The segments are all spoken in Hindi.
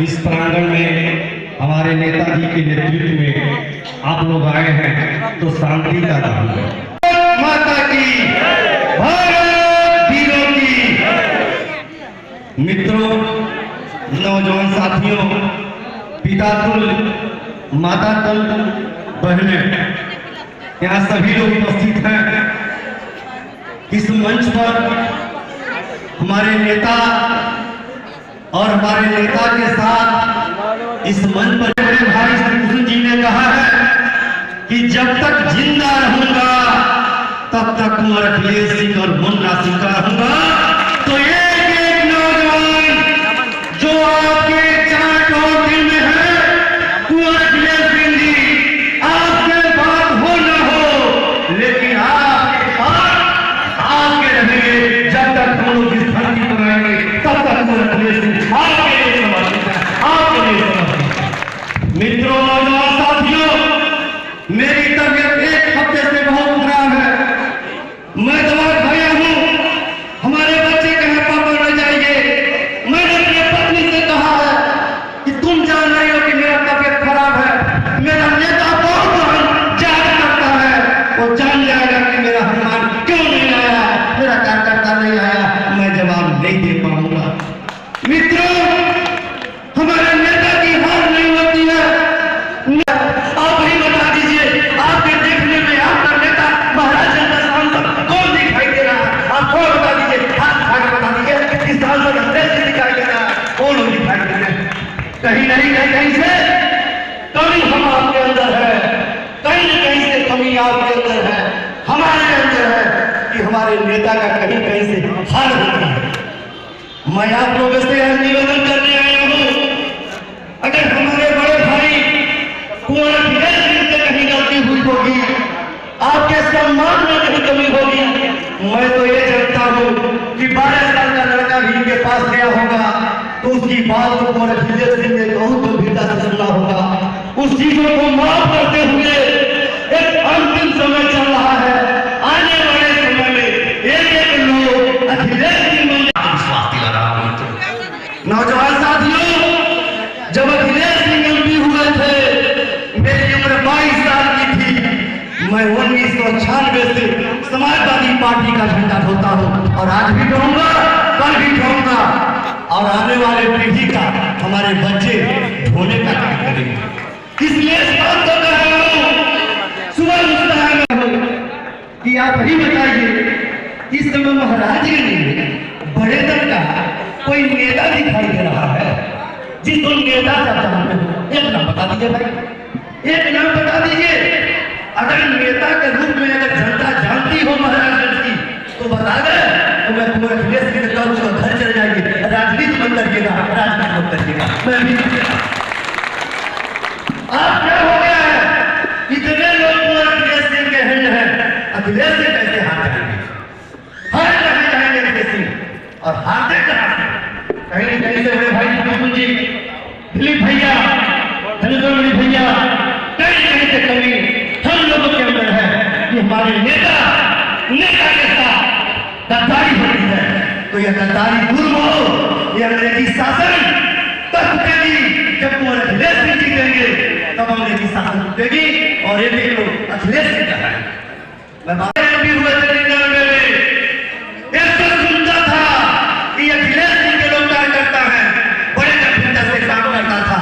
इस प्रांगण में हमारे नेताजी के नेतृत्व में आप लोग आए हैं तो शांति का काम है। माता की, भारत वीरों की। मित्रों, नौजवान साथियों, पिता तुल, माता तुल, बहनें, यहाँ सभी लोग उपस्थित हैं। इस मंच पर हमारे नेता और हमारे नेता के साथ इस मंच पर बड़े भाई श्री कृष्ण जी ने कहा है कि जब तक जिंदा रहूंगा तब तक कुंवर अखिलेश सिंह और मुन्ना सिंह का रहूंगा। तो एक एक नौजवान जो आपके चारों दिल में है, कुंवर अखिलेश सिंह जी, आपके बात हो न हो, लेकिन आपके साथ आपके रहेंगे। जब तक हम लोग इस धरती पर आएंगे तब तक कुंवर अखिलेश सिंह आपके लिए समर्पित है, आपके लिए समर्पित है। मित्रों, नौजवान साथियों, मेरी तबीयत एक हफ्ते से बहुत खराब है। मैं दवा खाया हूँ। हमारे बच्चे कहे पापा न जाइए। मैंने अपनी पत्नी से कहा है कि तुम जान रही हो कि मेरा तबीयत खराब है। मेरा नेता बहुत जाग करता है, वो जान जाएगा कि मेरा हनुमान क्यों नहीं आया, मेरा कार्यकर्ता नहीं आया, मैं जवाब नहीं दे पाऊंगा। मित्रों, हमारे नेता की हार नहीं होती है। आप ही बता दीजिए, आपके देखने में आपका नेता महाराज का सांसद कौन दिखाई दे रहा है? आप कौन बता दीजिए, हाथ उठा के बता दीजिए कि सांसद कैसे दिखाई दे रहा है, कौन दिखाई दे रहा है? कहीं नहीं कहीं से कमी हम आपके अंदर है, कहीं न कहीं से कमी आपके अंदर है, हमारे अंदर है कि हमारे नेता का कहीं कहीं से हार होता है। मैं आप लोगों से निवेदन करने आया हूँ, अगर हमारे बड़े भाई कुंवर अखिलेश सिंह से कहीं गलती हुई होगी, आपके सम्मान में कहीं कमी होगी, मैं तो ये जानता हूँ कि 12 साल का लड़का भी इनके पास गया होगा तो उसकी बात को कुंवर अखिलेश सिंह ने बहुत गंभीरता से सुना होगा। उस चीजों को माफ करते हुए एक अंतिम समय चल रहा है। आने वाले समय में एक एक लोग अखिलेश सिंह विश्वास दिला रहा हूँ। नौजवान साथियों, जब अखिलेश सिंह एमपी हुए थे, मेरी उम्र 22 साल की थी। मैं 1996 से समाजवादी पार्टी का झंडा ढोता हूँ और आज भी ढोऊंगा, कल भी ढोऊंगा और आने वाले पीढ़ी का, हमारे बच्चे ढोने का काम करेंगे। इसलिए इस बात को कह रहा हूँ, सुबह मुस्ताह में कि आप ही बताइए, इस समय महाराजगंज में बड़े दल का कोई नेता दिखाई दे रहा है जिसको नेता सब जानते हो? एक नाम बता दीजिए भाई, एक नाम बता दीजिए। अगर नेता के रूप में अगर जनता जानती हो महाराजगंज की तो बता दे, तो मैं कुंवर अखिलेश सिंह का उसका घर चले जाएंगे, राजनीति बंद करिएगा, राजनीति बंद करिएगा। मैं भी आप क्या हो गया है, इतने लोग कुंवर अखिलेश सिंह के हैंड हैं, अखिलेश सिंह कैसे हार जाएंगे? हार कहाँ जाएंगे अखिलेश सिंह? और हारते कहाँ से? कहीं कहीं से बड़े भाई कृष्ण जी, दिलीप भैया, धनुषमणि भैया, कहीं कहीं से कमी हम लोगों के अंदर है कि हमारे नेता के साथ गद्दारी होती है। तो यह गद्दारी दूर हो, यह अंग्रेजी शासन तक टूटेगी। जब कुंवर अखिलेश सिंह जीतेंगे तब अंग्रेजी शासन टूटेगी और ये देख लो अखिलेश सिंह का है। मैं बात भी हुए थे 99 में, एक तो सुनता था कि अखिलेश सिंह के लोग क्या करता है, बड़े गंभीरता से काम करता था,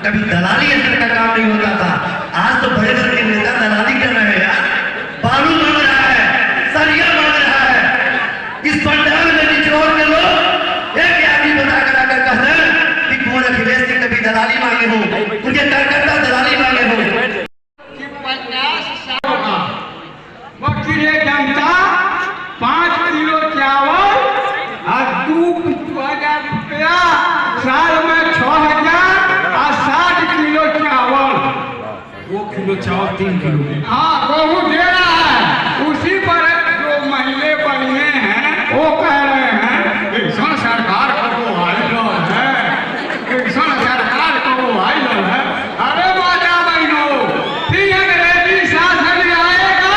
कभी दलाली अंदर का काम नहीं होता था। आज तो बड़े दल के नेता दलाली कर रहे हैं यार, बालू मांग रहा है, सरिया मांग रहा है। इस पंडाल में निचोड़ के लोग एक आदमी बता कर कहते हैं कि कुंवर अखिलेश सिंह कभी दलाली मांगे हो, उनके कार्यकर्ता दलाली मांगे हो। 50 साल वकील जनता 5 किलो चावल और 2000 रुपया, साल में 6000 और 60 किलो चावल, 2 किलो चावल 3 किलो, हाँ बहुत दे रहा है। उसी पर जो महीने बने हैं वो कह रहे हैं किसान सरकार का तो आइडल है, किसान सरकार का वो आइडल है। अरे बाजा बहनों, फिर अंग्रेजी शासन आएगा,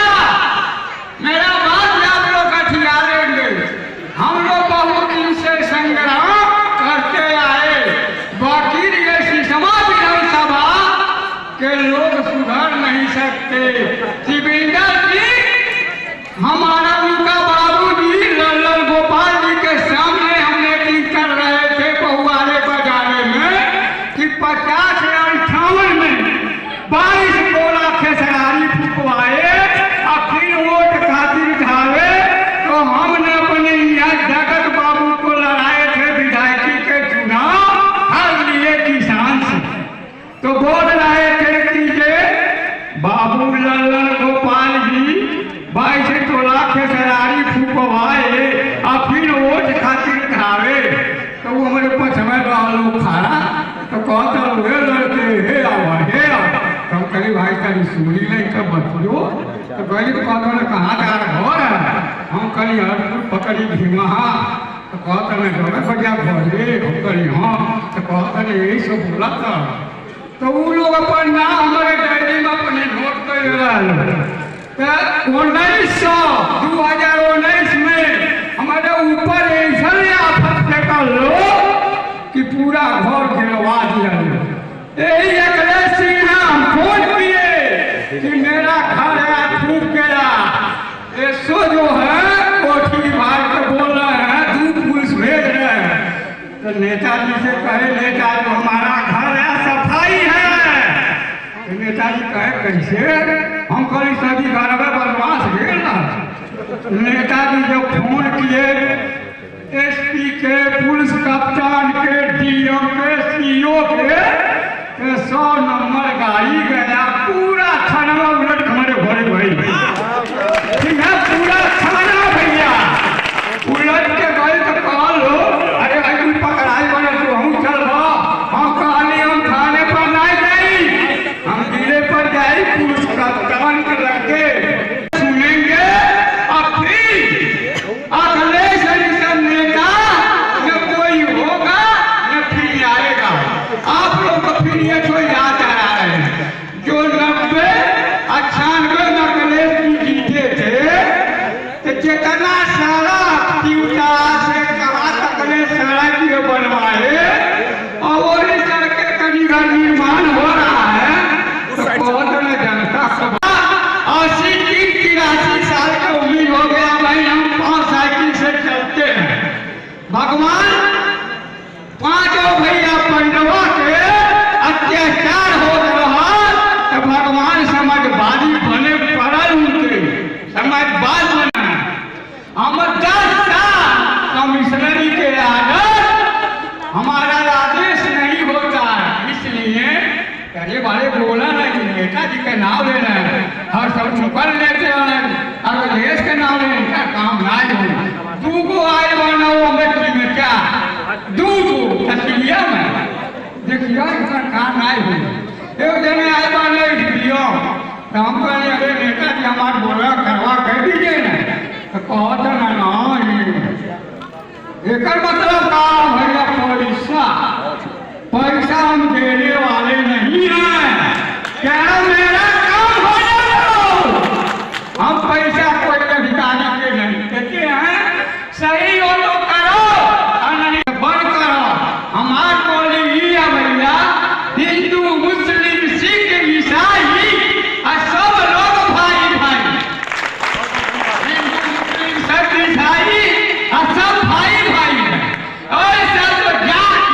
मेरा बात आप लोग कठिना लेंगे। हम लोग बहुत दिन से संग्राम करते आए, वकील सकते। शिवेंद्र सिंह हमारा उनका बाबूजी लल्लन गोपाल जी के सामने हम मीटिंग कर रहे थे बहुआरे बाजारे में कि 50 या 58 में 22 गोला खेसरारी फुकवाए और फिर वोट खातिर धावे, तो हमने अपने यहाँ जगत बाबू को लड़ाए थे विधायकी के चुनाव हर लिए किसान से। तो बोल रहे थे कि ये बाबू लल्लन गोपाल जी 22 गोला खेसरारी फुकवाए और फिर वोट खातिर धावे, तो वो हमारे पछमे लोग खारा तो कहता हे लड़के हे आवा हे आवा। तो कहीं भाई कहीं सुनी नहीं तो बतियो, तो कहीं तो कहता ना कहाँ जा रहा हो रहा है, हम कहीं हर पकड़ी भीमा, तो कहता मैं डोले बजा भरे हम कहीं हाँ, तो कहता ने यही सब बोला था। तो वो लोग अपन नाम हमारे डायरी में अपने नोट कर रहा 2019 में हमारे ऊपर ऐसा आफत फेंका लो कि पूरा घर गिरवा दिया। यही एक सिन्हा फोन किए कि मेरा घर है फूक गया, ऐसो जो है कोठी भाई को बोल रहे हैं 2 पुलिस भेज रहे हैं। तो नेताजी से कहे नेताजी हमारा घर है सफाई है। तो नेताजी कहे कैसे, हम कल सभी घर में बदमाश भेज रहा। नेताजी जब फोन किए एसपी के, पुलिस कप्तान के, डीएम के, सीओ के, 100 नंबर गाड़ी गया, पूरा थाना उलट हमारे घरे भाई पूरा थाना भैया उलट के गए। तो कह लो अरे भाई पकड़ाई बने तो हम चल रहा, हम कहली हम थाने पर नहीं गई, हम जिले पर जाए पुलिस कप्तान के लगे सुनेंगे। और फिर अखिलेश नेता न कोई होगा न फिर आएगा। आप लोग को फिर ये कोई याद आ रहा है जो 90 98 में अखिलेश जी जीते थे, तो जितना सारा ट्यूटा से कहा अखिलेश सड़क ये बनवाए और वो सड़कें कहीं का निर्माण हो रहा है, तो बहुत न जनता सब 80 83 साल का उम्मीद हो गया भाई हम 5 साइकिल से चलते हैं। भगवान 5 भैया पंडवा के अत्याचार हो रहा, तो भगवान समाजवादी बने पड़ल, उनके समाजवाद बना। हम 10 साल कमिश्नरी के आदत हमारा आदेश नहीं होता है, इसलिए अरे वाले बोला नहीं नेताजी का नाम लेना है, हर सब छुपल लेते हैं, अगर देश के नाम लेने का काम नहीं होना। 2 गो आए बना वो में क्या 2 तस्वीर में देखिए इतना काम नहीं हो। एक जने आए बने दियो तो हम कहने अरे नेताजी हमारे बोला करवा कह दीजिए ना, तो कहते ना एक मतलब का भैया पैसा हम देने वाले नहीं हैं, क्या मेरा काम हो जाए, हम पैसा कोई अधिकारी के नहीं देते हैं, सही हो तो करो और नहीं बंद करो। हमारे बोली भैया हिंदू मुस्लिम सिख ईसाई सब लोग भाई भाई, हिंदू मुस्लिम सब ईसाई सब भाई भाई है, और सब जात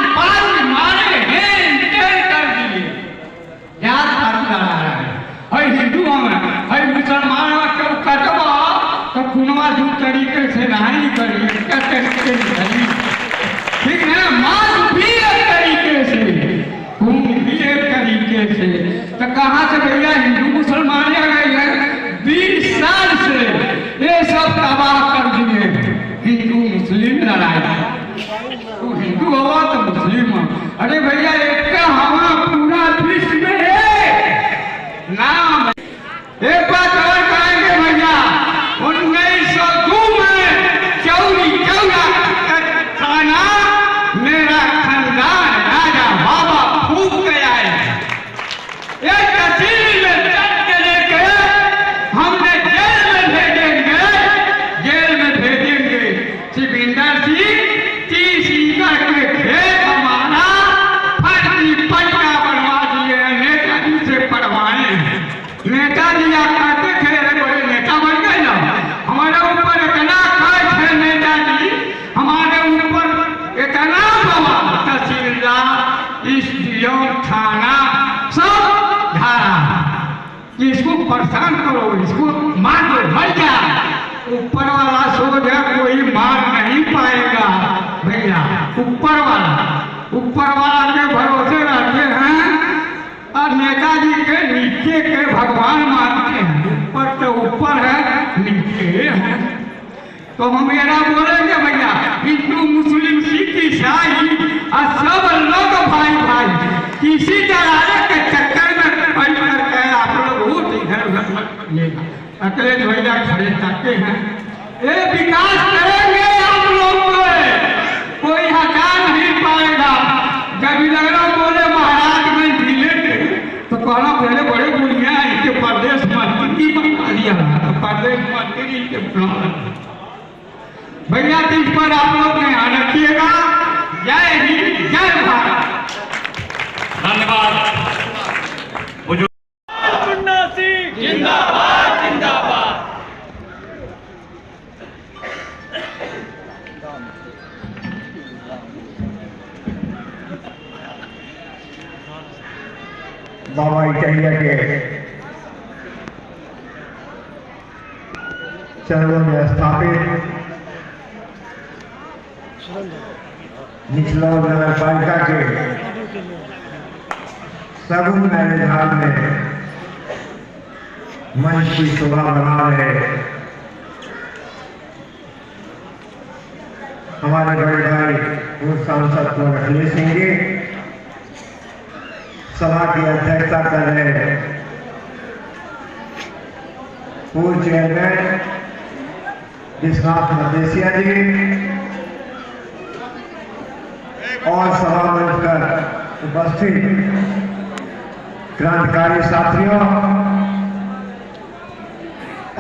एसडीएम थाना सब धारा कि इसको परेशान करो, इसको मार दो, मर जा। ऊपर वाला सोच है कोई मार नहीं पाएगा भैया। ऊपर वाला के भरोसे रहते हैं और नेताजी के नीचे के भगवान मानते हैं। ऊपर तो ऊपर है, नीचे है। तो हम मेरा बोलेंगे भैया, हिंदू मुस्लिम सिख ईसाई और सब लोग भाई भाई किसी तरह के चक्कर में पड़ करके आप लोग वोट इधर उधर मत लेगा। अखिलेश भैया खड़े ताके हैं, ये विकास करेंगे आप लोग को, कोई हटा नहीं पाएगा। जब लगना बोले महाराज में जिले थे तो कहना पहले बड़े बुढ़िया इनके प्रदेश मंत्री बना दिया, तो प्रदेश मंत्री इनके भैया इस पर आप लोग ध्यान रखिएगा। जय हिंद, जय भारत। धन्यवाद। जिंदाबाद जिंदाबाद। बाबा इटैया के चरणों में स्थापित निचलौर नगर पालिका के सगुन मैरिज हॉल में मंच की शोभा बना रहे हमारे बड़े भाई पूर्व सांसद अखिलेश सिंह जी, सभा की अध्यक्षता कर रहे पूर्व चेयरमैन विश्वनाथ मदेशिया जी और सभा मंच पर उपस्थित क्रांतिकारी साथियों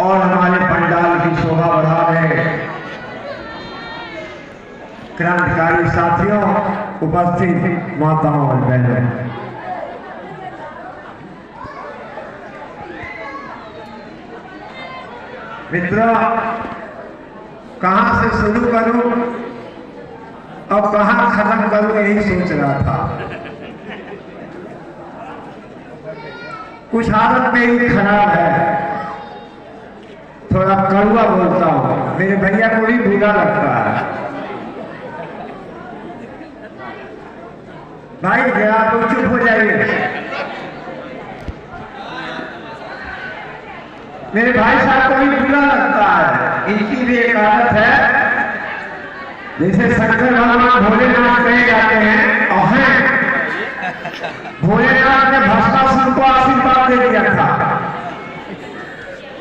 और हमारे पंडाल की शोभा बढ़ा रहे क्रांतिकारी साथियों, उपस्थित माताओं और बहनों, मित्रों, कहां से शुरू करूं और कहां खत्म करूं यही सोच रहा था। कुछ हालत मेरी खराब है, थोड़ा कड़वा बोलता हूं, मेरे भैया को भी बुरा लगता है। भाई जरा तो चुप हो जाइए। मेरे भाई साहब को भी बुरा लगता है, इनकी भी एक आदत है, जैसे शंकर भगवान भोलेनाथ कहे जाते हैं और हैं, भोलेनाथ ने भस्मासुर को आशीर्वाद दे दिया था।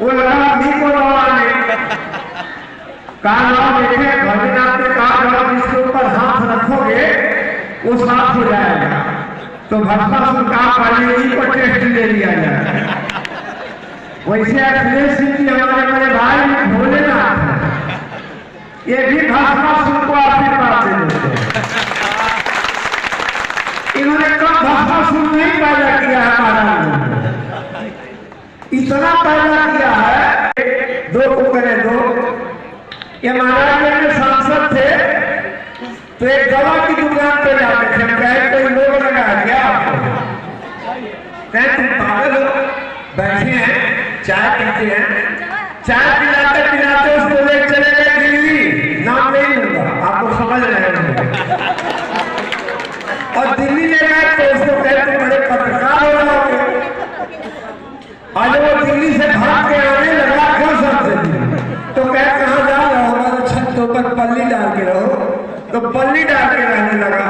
वो लगा भी को ने कहा देखे, भोलेनाथ ने कहा जिसके ऊपर हाथ रखोगे वो साफ हो जाएगा। तो भस्मासुर कहा पहले ही को टेस्ट ले लिया जाए। वैसे अखिलेश सिंह जी हमारे बड़े भाई भोलेनाथ, ये भी भस्मासुर को आशीर्वाद दे देते हैं। इन्होंने कब भस्मासुर नहीं पैदा किया है महाराज ने, इतना पैदा किया है, दो को करे दो। ये महाराज के सांसद थे तो एक दवा की दुकान पे जाते थे, कहे कोई लोग लगा दिया आपको, तुम पागल हो, बैठे हैं चाय पीते हैं, चाय पिलाते पिलाते उसको ले चले गए दिल्ली, नाम नहीं लूंगा, आपको समझ रहे होंगे। और दिल्ली ले गए तो उसको कहते बड़े पत्रकार हो जाओगे। आज वो दिल्ली से भाग के आने लगा क्यों सबसे, तो कहे कहाँ जा रहा हो, हमारे छत के ऊपर पल्ली डाल के रहो, तो पल्ली डाल के रहने लगा।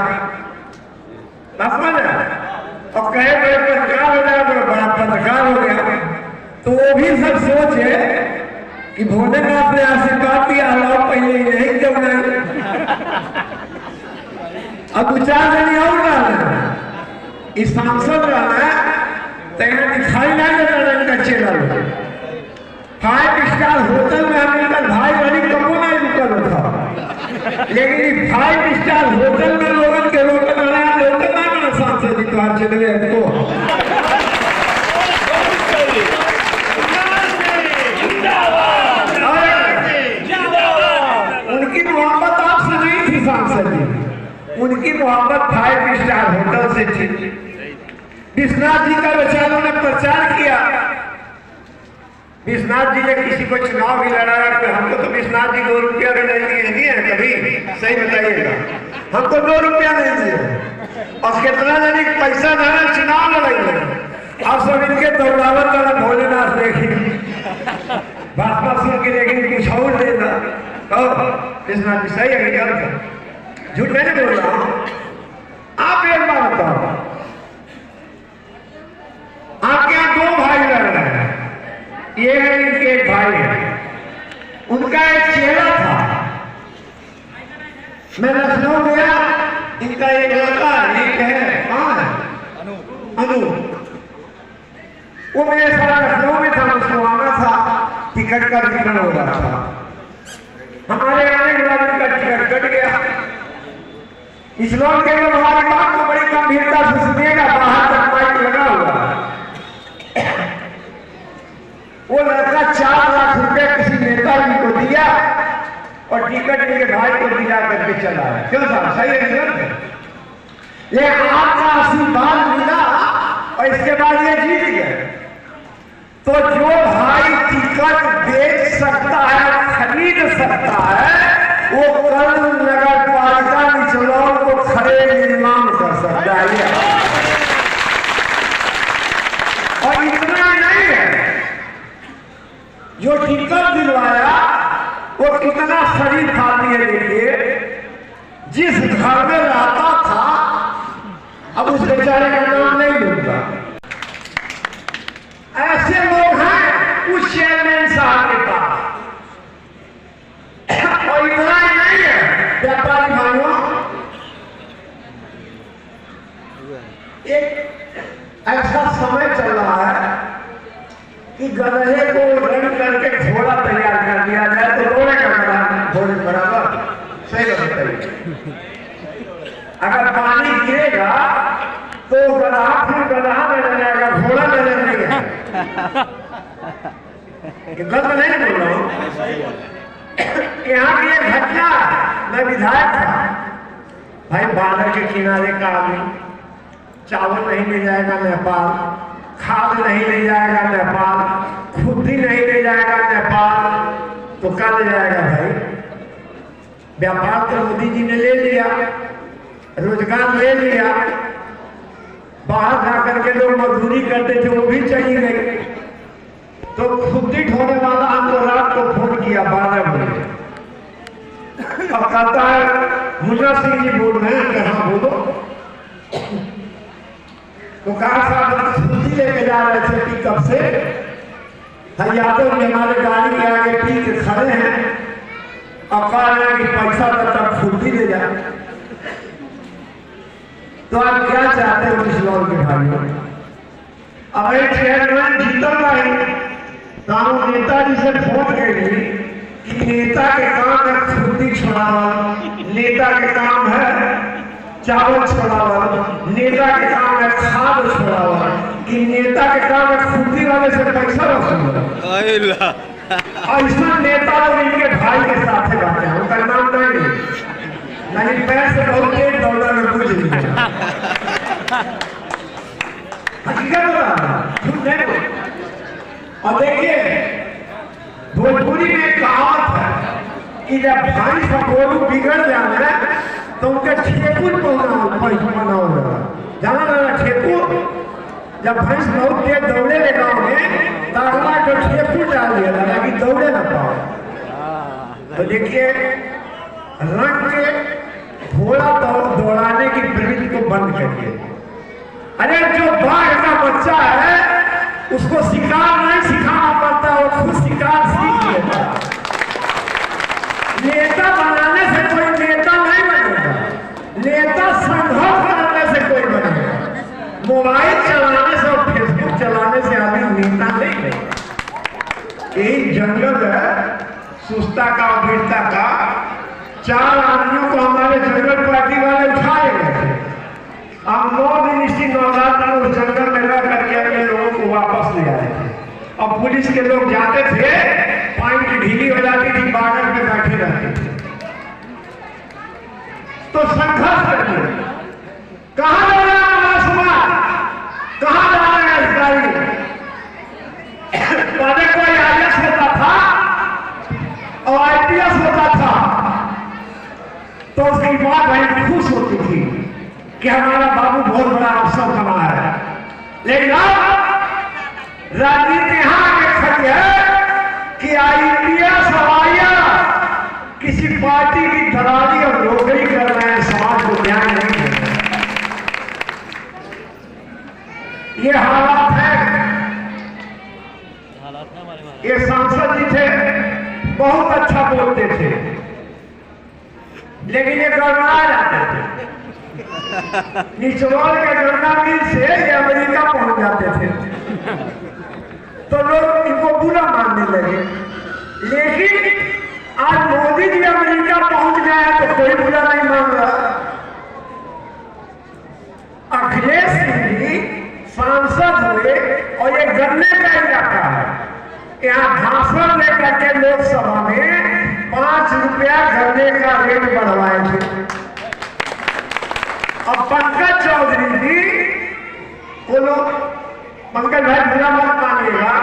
और कहे बड़े पत्रकार हो जाओगे, बड़ा पत्रकार हो गया। तो वो भी सब सोचे कि भोलेनाथ ने आशीर्वाद दिया, अलाव पहले यही क्यों नहीं। अब दो चार दिन और रहना, इस सांसद रहना तो यहाँ दिखाई ना देता इनका चेहरा। 5 स्टार होटल में हमें भाई बड़ी कमो नहीं रुकल था, लेकिन 5 स्टार होटल में लोगों के रोकल ना सांसद इतवार चले गए तो उनकी मोहब्बत आपसे नहीं थी सांसद जी, उनकी मोहब्बत 5 स्टार होटल से बच्चे थे। विश्वनाथ जी का बेचारों ने प्रचार किया। विश्वनाथ जी ने किसी को चुनाव भी लड़ाया कि हमको तो विश्वनाथ जी 2 रुपया भी नहीं दिए हैं कभी, सही बताइएगा, हमको 2 रुपया नहीं दिए और कितना जानी पैसा देना चुनाव लड़ाई। आप सब इनके दौड़ावत वाला भोलेनाथ देखिए, भाजपा सुन के लेकिन कुछ और देना। विश्वनाथ जी सही है क्या, झूठ नहीं बोल रहा हूँ। आप एक बात बताओ, आपके यहाँ 2 भाई लड़ रहे हैं, ये है इनके एक भाई है, उनका एक चेला था। मैं लखनऊ गया, इनका एक लड़का एक है, कौन है, अनु, वो मेरे साथ लखनऊ में था, उसको आना था, टिकट का वितरण हो रहा था। हमारे आने के बाद उनका टिकट कट गया। इस लोग के लोग हमारी बात को बड़ी गंभीरता से सुनिएगा, बाहर तक माइक लगा हुआ। वो लड़का 4 लाख रुपए किसी नेता जी को दिया और टिकट मेरे भाई को दिला करके चला है। क्यों साहब, सही है गलत? लेकिन आपका आशीर्वाद मिला और इसके बाद ये जीत गए। तो जो भाई टिकट बेच सकता है, खरीद सकता है, वो कल नगर पालिका निचलौर को खड़े निर्माण कर सकता है। और इतना नहीं है, जो टिकट दिलवाया वो कितना शरीफ आदमी है। देखिए, जिस घर में रहता था, अब उस बेचारे का नाम नहीं लूंगा, ऐसे लोग हैं उस चेयरमैन साहब के पास। और इतना ही नहीं है व्यापारी भाइयों, एक ऐसा समय चल रहा है कि गधे को रन करके घोड़ा तैयार कर दिया जाए तो घोड़े का बराबर, घोड़े बराबर, सही बताइए। अगर पानी गिरेगा तो गधा में जाएगा, घोड़ा नजर नहीं है। गलत नहीं बोल रहा हूँ। यहाँ की एक घटना, मैं विधायक था भाई, बादल के किनारे का आदमी, चावल नहीं ले जाएगा नेपाल, खाद नहीं ले जाएगा नेपाल, खुदी नहीं ले जाएगा नेपाल, तो क्या ले जाएगा भाई? व्यापार तो मोदी जी ने ले लिया, रोजगार ले लिया, बाहर जाकर के लोग मजदूरी करते थे वो भी चली गई। तो खुदी ढोने वाला हमको रात को फोन किया 12 बजे, अब कहता है मुन्ना सिंह जी बोल रहे हैं, कहाँ बोलो। तो कहा साहब खुदी लेके जा रहे थे पिकअप से, यादव जी हमारे गाड़ी के आगे पी के खड़े हैं, अब कह रहे हैं कि पैसा तब खुदी ले जा। तो आप क्या चाहते हो इस लोग के भाइयों? अब एक चेयरमैन जीतल रहे तो हम नेताजी से फोन करेंगे कि नेता के काम है खुदी छोड़ावल, नेता के काम है चावल छोड़ावल, नेता के काम है खाद छोड़ावल, कि नेता के काम है खुदी वाले से पैसा वसूल। ऐसा नेता लोग इनके भाई के साथ बैठे हैं, उनका नाम नहीं पैर से बहुत तेज दौड़ा में पूछ लिया। हकीकत झूठ नहीं बोल। और देखिए भोजपुरी में कहावत है कि जब भाई सपोरू बिगड़ जाना तो उनका ठेकुर बनाओ जाना ना, ठेकुर जब भैंस बहुत तेज दौड़े ले गाँव में तो अगला जो ठेकुर डाल दिया था कि दौड़े ना पाओ। तो देखिए रंग के घोड़ा दौड़ाने की प्रवृत्ति को बंद करिए। अरे जो बाघ का बच्चा है उसको शिकार नहीं सिखाना पड़ता, वो खुद शिकार सीख लेता। नेता बनाने से कोई नेता नहीं बनेगा, नेता संघर्ष करने से कोई बनेगा। मोबाइल चलाने से और फेसबुक चलाने से आदमी नेता नहीं बनेगा। यही जंगल है सुस्ता का और वीरता का। 4 आदमियों को हमारे जंगल पार्टी वाले उठाए गए थे। अब 9 दिन इसी नवरात्र में उस जंगल में रह करके अपने लोगों को वापस ले आए थे। अब पुलिस के लोग जाते थे, पॉइंट ढीली हो जाती थी, बॉर्डर में बैठे रहते थे। तो संघर्ष करिए। कहाँ कि हमारा बाबू बहुत बड़ा अफसर बना है, लेकिन अब राजनीति यहाँ आगे खड़ी है कि IPS IAS किसी पार्टी की दलाली और नौकरी कर रहे हैं, समाज को ध्यान नहीं दे रहे। ये हालात है। ये सांसद जी थे, बहुत अच्छा बोलते थे, लेकिन ये गड़बड़ा जाते थे। निचोड़ के गन्ना मिल से ये अमेरिका पहुंच जाते थे, तो लोग इनको बुरा मानने लगे। लेकिन आज मोदी जी अमेरिका पहुंच गए हैं तो कोई बुरा नहीं मान रहा। अखिलेश सिंह जी सांसद हुए और ये गन्ने का इलाका है, यहाँ भाषण लेकर के लोकसभा में 5 रुपया गन्ने का रेट बढ़वाए थे। अब पंकज चौधरी जी को लोग, पंकज भाई बुरा मत मानिएगा,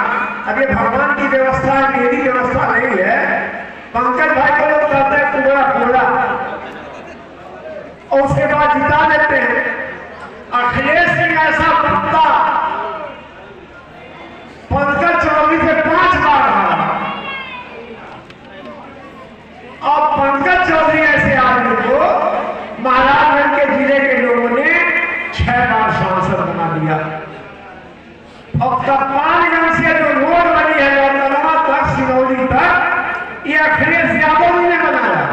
अब ये भगवान की व्यवस्था है, मेरी व्यवस्था नहीं है। पंकज भाई को लोग कहते हैं कुबड़ा कुबड़ा, और उसके बाद जिता लेते हैं। अखिलेश सिंह ऐसा बनता, पंकज चौधरी से 5 बार हारा, और पंकज चौधरी ऐसे आदमी को महाराजगंज के जिले के लोगों ने 6 बार सांसद बना दिया। अब कप्तानगंज से जो रोड बनी है लौटनवा तक, सिनौली तक, ये अखिलेश यादव ने बनाया।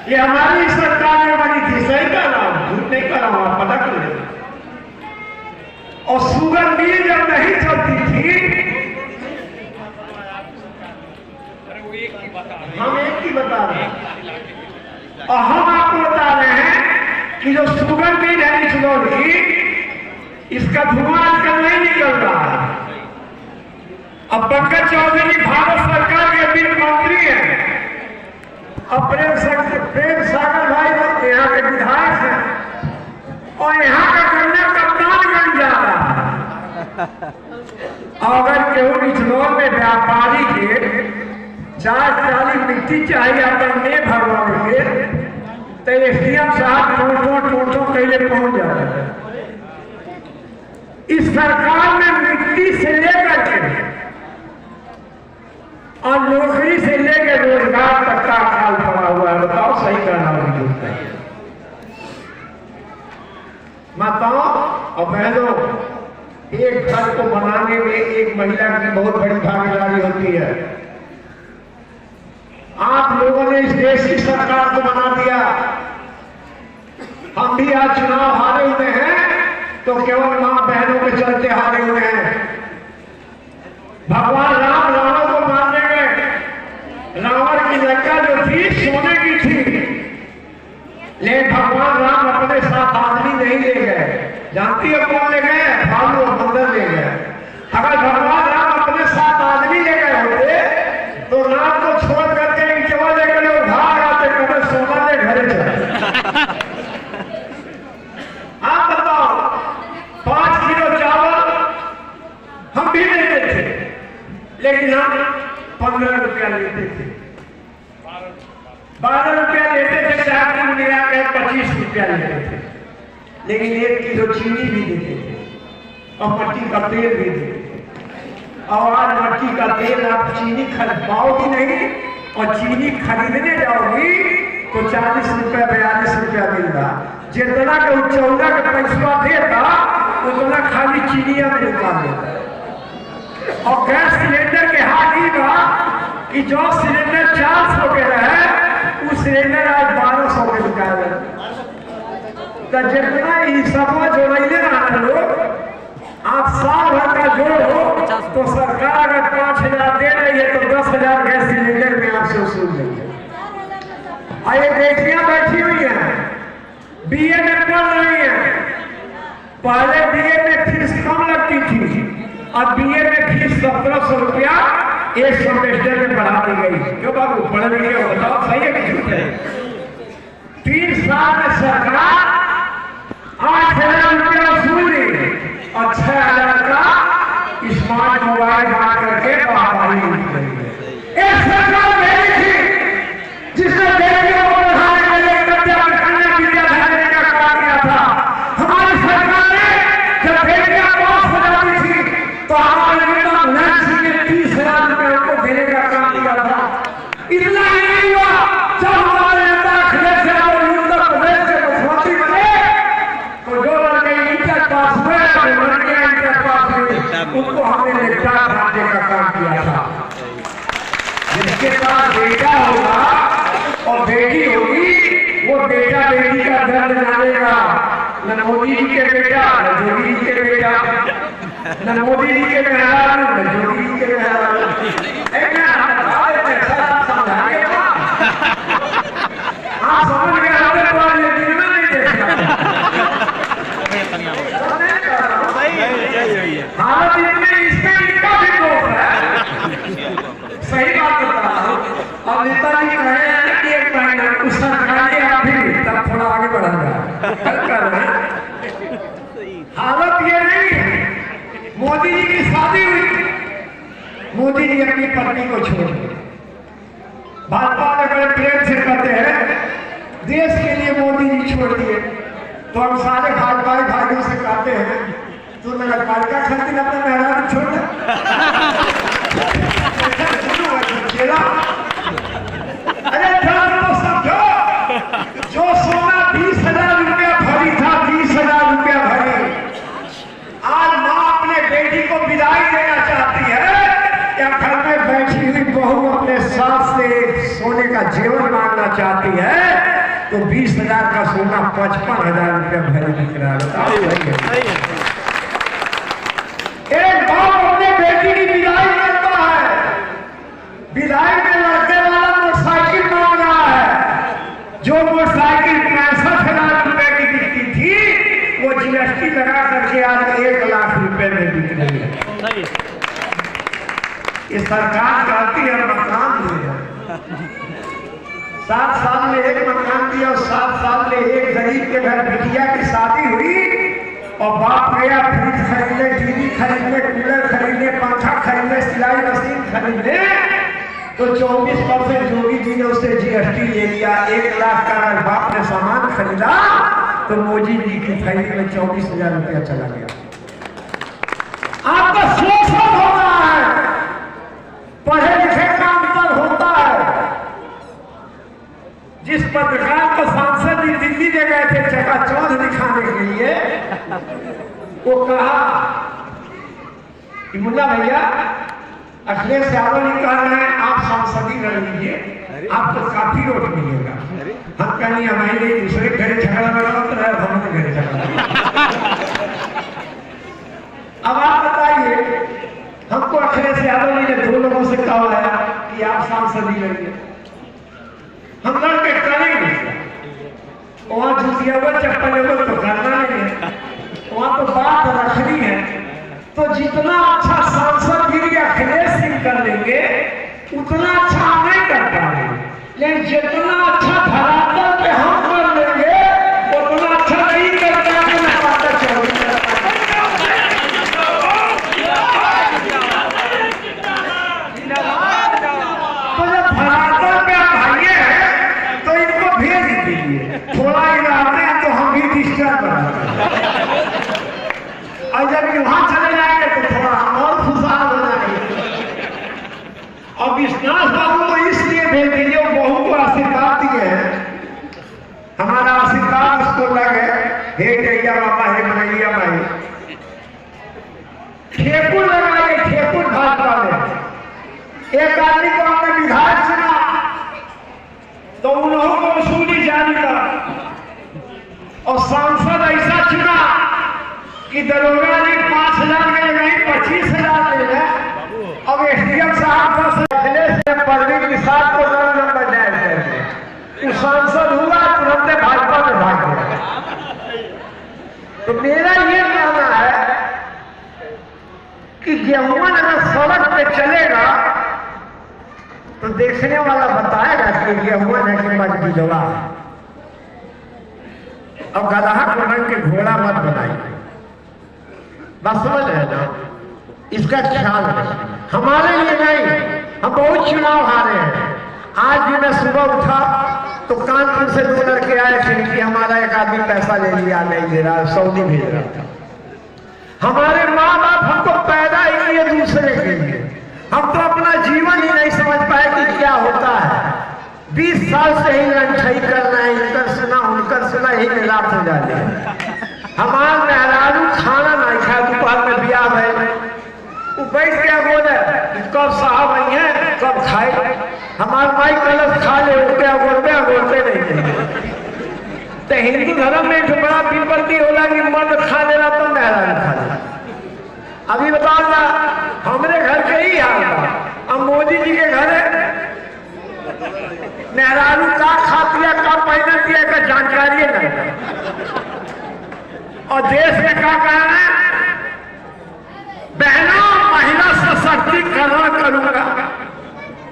ये हमारी सरकार में बनी थी, सही कह रहा हूं, झूठ नहीं कर रहा हूं, आप पता कर लेना। और शुगर मिल जब नहीं चलती थी, हम एक ही बता रहे हैं, और हम आपको बता रहे हैं कि जो शुगर मिल है निचलोर की, इसका धुआं आजकल नहीं निकल रहा है। अब पंकज चौधरी भारत सरकार के वित्त मंत्री हैं, अब प्रेम सागर भाई यहाँ के विधायक हैं, और यहाँ का गन्ना कप्तान बन जा रहा है। अगर केहू निचलोर में व्यापारी के 4 मिट्टी चाहिए अपने भगवान के, तो SDM साहब टोटो कैले पहुंच जाते हैं। इस सरकार में मिट्टी से लेकर के और नौकरी से लेकर रोजगार तक का अकाल पड़ा हुआ है। बताओ सही करना होगी, बताओ। और बहनों, एक घर को बनाने में एक महिला की बहुत बड़ी भागीदारी होती है। आप लोगों ने इस देश की सरकार को बना दिया। हम भी आज चुनाव हारे हुए हैं तो केवल मां बहनों के चलते हारे हुए हैं। भगवान राम रावण को मारने गए, रावण की लंका जो थी सोने की थी, लेकिन भगवान राम अपने साथ आदमी नहीं ले गए। जानती है कौन ले गए? भालू और बंदर ले गए। अगर भगवान राम अपने साथ आदमी ले गए होते तो राम को छोड़ करके इंचवा लेकर लोग भाग आते, कभी सोना ले घरे चले। आप बताओ, 5 किलो चावल हम भी लेते थे, लेकिन हम 15 रुपया लेते थे, 12 रुपया लेते थे, चार कुल मिला के 25 रुपया लेते थे। लेकिन 1 किलो चीनी भी देते थे और मट्टी का तेल भी देते थे। और आज मट्टी का तेल आप चीनी खरीद पाओगी नहीं, और चीनी खरीदने जाओगी तो 40 रुपया 42 रुपया मिल रहा। जितना के चौदह का पैसा देता उतना खाली चीनिया में निकाल देता। और गैस सिलेंडर के हाथ ही बा कि जो सिलेंडर 400 के रहे, उस सिलेंडर आज 1200 के बिका रहे। तो जितना ही सब जोड़े ना लोग, आप साल भर का जोड़ो तो सरकार अगर 5000 दे रही है तो 10,000 गैस सिलेंडर में आपसे वसूल रही है। और ये बेटियां बैठी हुई हैं, BA में पढ़ रही हैं। पहले BA में फीस कम लगती थी, अब BA में फीस 1700 रुपया एक सेमेस्टर में बढ़ा दी गई। क्यों बाबू, पढ़ लिखे हो? बताओ सही है कि झूठ है? 3 साल में सरकार 8,000 रुपया वसूली और 6,000 का स्मार्ट मोबाइल बांट करके बाहर एक सरकार भेजी थी जिसने बेटियों को पढ़ाने के लिए कन्या विद्यालय का काम किया था। बेमनिया इनके पास में उनको हमने निपटा देने का काम किया था। जिसके पास बेटा होगा और बेटी होगी, वो बेटा बेटी का दर्द जानेगा। न मोदी जी के बेटा, न जोगी जी के बेटा, न मोदी जी के मेहरारू, न जोगी जी के मेहरारू। हाँ समझ गए, नहीं देखना हालत इतने, इसमें इनका भी दोष है। सही बात बता रहा हूँ। अब नेताजी कहे कि एक महीना कुछ सरकारी आप भी तब थोड़ा आगे बढ़ेगा। हालत ये नहीं है। मोदी जी की शादी हुई, मोदी जी अपनी पत्नी को छोड़ दिए। भाजपा वाले बड़े प्रेम से कहते हैं देश के लिए मोदी जी छोड़ दिए, तो हम सारे भाजपा भाइयों से कहते हैं तो नगर पालिका खातिर अपने मेहरान छोड़ दे। अरे तो समझो, जो सोना 20,000 रुपया भरी था, 20,000 रुपया भरी, आज माँ अपने बेटी को विदाई देना चाहती है या घर में बैठी हुई बहू अपने सास से सोने का जेवर मांगना चाहती है, तो 20,000 का सोना 55,000 रुपया भरी बिक रहा है। एक बाप अपने बेटी की विदाई करता है, विदाई में लड़के वाला मोटरसाइकिल मांग रहा है। जो मोटरसाइकिल 65,000 रुपए की बिकती थी, वो जीएसटी लगा करके आज 1 लाख रुपए में बिक रही है। ये सरकार कहती है मकान दे, 7 साल में 1 मकान दिया और 7 साल में एक गरीब के घर बिटिया की शादी हुई और बाप गया फ्रिज खरीदने, टीवी खरीदने, कूलर खरीदने, पंखा खरीदने, सिलाई मशीन खरीदने, तो 24% जोगी जी ने उससे जीएसटी ले लिया। 1 लाख का अगर बाप ने सामान खरीदा तो मोदी जी की थैली में 24,000 रुपया चला गया। आपका शोषण हो रहा है, पढ़े लिखे का अंतर होता है। जिस पत्रकार को सांसद जी दिल्ली ले गए थे चकाचौंध दिखाने के लिए, वो कहा कि मुन्ना भैया अखिलेश यादव जी कह रहे हैं आप सांसदी लड़ लीजिए, आपको काफी वोट मिलेगा। हम कहीं हमारे दूसरे घरे झगड़ा लड़ा तो रहे, हमारे घरे झगड़ा। अब आप बताइए, हमको अखिलेश यादव जी ने 2 लोगों से कहा है कि आप सांसदी लड़िए, हम लड़के करेंगे। वहां जूतिया हुआ चप्पल हुआ तो करना नहीं है, वहां तो बात रखनी है। तो जितना अच्छा सांसदगिरी अखिलेश सिंह कर लेंगे उतना अच्छा हम नहीं कर पाएंगे, लेकिन जितना अच्छा धरातल पे हम कर लेंगे उतना अच्छा नहीं कर पाएंगे। मैं बात चल तो जब धरातल पे आप भाइये हैं तो इनको भेज दीजिए, थोड़ा ही रहते हैं तो हम भी डिस्टर्ब कर, और जब वहां चले जाएंगे तो थोड़ा हम और खुशहाल हो जाएंगे। और विश्वास बाबू को इसलिए भेज दीजिए, वो बहू को आशीर्वाद दिए हैं, हमारा आशीर्वाद उसको लगे। हे गैया बाबा, हे मैया भाई, ठेकुर लगाए, ठेकुर भाजपा में। एक आदमी को हमने विधायक चुना तो उन्होंने को वसूली जारी का, और सांसद ऐसा चुना कि दरोगा जी 5,000 में नहीं 25,000 ले गए। अब एसडीएम साहब परवीन निषाद को नंबर जाए थे, सांसद हुआ तुरंत भाजपा में भाग गया। तो मेरा ये कहना है कि गेहूं अगर सड़क पे चलेगा तो देखने वाला बताएगा कि गेहूं है कि मजबूरवा। अब गदहा को रंग के घोड़ा मत बनाइए, बस समझ रहे ना, इसका ख्याल रखें। हमारे लिए नहीं, हम बहुत चुनाव हारे हैं। आज भी मैं सुबह उठा तो कानपुर से 2 लड़के आए थे कि हमारा एक आदमी पैसा ले लिया, नहीं दे रहा, सऊदी भेज रहा था। हमारे माँ बाप हमको पैदा ही किए दूसरे के लिए, हम तो अपना जीवन ही नहीं समझ पाए कि क्या होता है। 20 साल से ही लंठाई करना है, इनकर सुना उनकर सुना, यही में रात हो जाती है। हमारे मेहरारू खाना नहीं खा हमारे भाई कलश खा ले उठते अगोरते नहीं थे। तो हिंदू धर्म में जो बड़ा विपत्ति होला कि मर्द खा लेना तो मेहरान खा लेना। अभी बताओ ना, हमारे घर के ही हाल था। अब मोदी जी के घर है, मेहरारू का खा दिया का पहन दिया का जानकारी नहीं। और देश में क्या कहना है, बहनों महिला सशक्तिकरण करूंगा।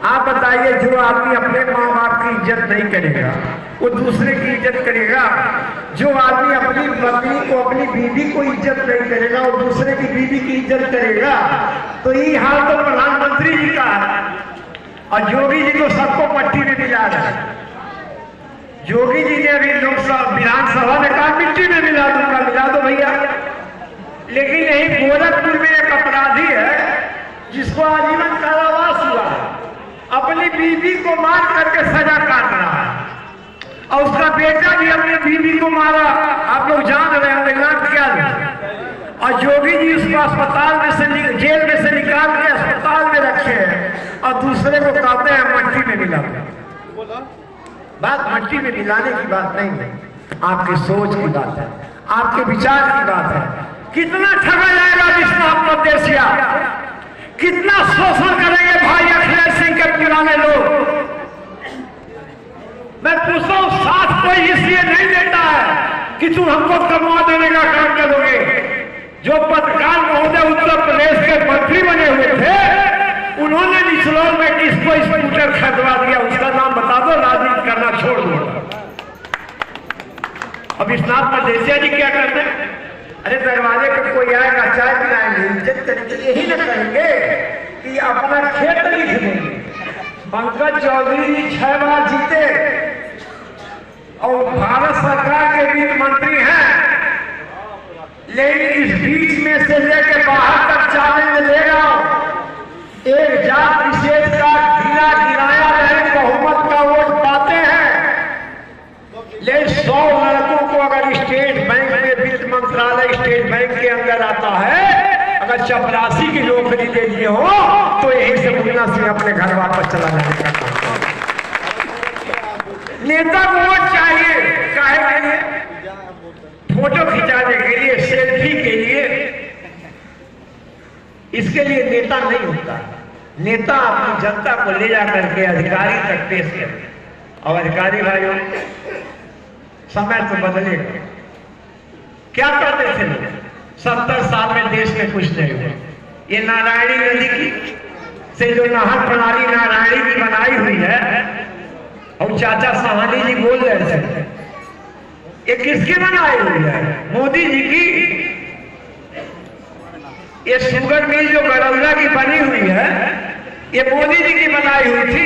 आप बताइए, जो आदमी अपने माँ बाप की इज्जत नहीं करेगा वो दूसरे की इज्जत करेगा। जो आदमी अपनी पत्नी को, अपनी बीवी को इज्जत नहीं करेगा वो दूसरे की बीवी की इज्जत करेगा। तो ये हाल तो प्रधानमंत्री जी का है। और योगी जी तो सबको पट्टी में मिला रहे हैं। योगी जी ने अभी लोकसभा विधानसभा में कहा मिट्टी में मिला दूंगा, मिला दो भैया। लेकिन यही गोरखपुर में एक अपराधी है जिसको आजीवन कारावास हुआ, अपनी बीवी को मार करके सजा काट रहा है। और उसका बेटा भी अपनी बीवी को मारा। आप लोग जान रहे हैं इंग्लैंड क्या है। और योगी जी उसको अस्पताल में से, जेल में से निकाल के अस्पताल में रखे हैं और दूसरे को कहते हैं मट्टी में मिला। बात मट्टी में मिलाने की बात नहीं है, आपकी सोच की बात है, आपके विचार की बात है। कितना ठगा जाएगा विश्वनाथ मदेशिया, कितना शोषण करेंगे भाई अखिलेश सिंह के पुराने लोग। मैं पूछता हूं, साथ कोई इसलिए नहीं देता है कि तुम हमको कमा देने का काम करोगे। जो पत्रकार महोदय उत्तर प्रदेश के मंत्री बने हुए थे, उन्होंने निचलोर में किसको स्कूटर खरीदवा दिया, उसका नाम बता दो, राजनीति करना छोड़ दो। अब विश्वनाथ मदेशिया जी क्या करते हैं, अरे दरवाजे पे कोई आएगा चाय पिलाएंगे, इज्जत करेंगे, यही ना करेंगे कि अपना खेत लिख देंगे। पंकज चौधरी जी 6 बार जीते और भारत सरकार के वित्त मंत्री हैं, लेकिन इस बीच में से लेकर बाहर तक चैलेंज ले रहा हूं। एक जात विशेष का गिराया रहे बहुमत का वोट पाते हैं, लेकिन 100 लड़कों को अगर स्टेट बैंक में, वित्त मंत्रालय स्टेट बैंक के अंदर आता है, अगर चपरासी की नौकरी दे दिए हो तो यही से मुन्ना सिंह अपने घर वापस चला जाने का काम। नेता को वोट चाहिए, काहे के लिए? फोटो खिंचाने के लिए, सेल्फी के लिए। इसके लिए नेता नहीं होता। नेता अपनी जनता को ले जाकर के अधिकारी तक पेश करे। और अधिकारी भाइयों, समय तो बदलेगा। क्या करते थे लोग? 70 साल में देश में कुछ नहीं हुआ। ये नारायणी नदी की से जो नहर प्रणाली नारायणी की बनाई हुई है, और चाचा सहानी जी बोल रहे थे, ये किसकी बनाई हुई है? मोदी जी की। ये शुगर मिल जो गड़ौला की बनी हुई है, ये मोदी जी की बनाई हुई थी।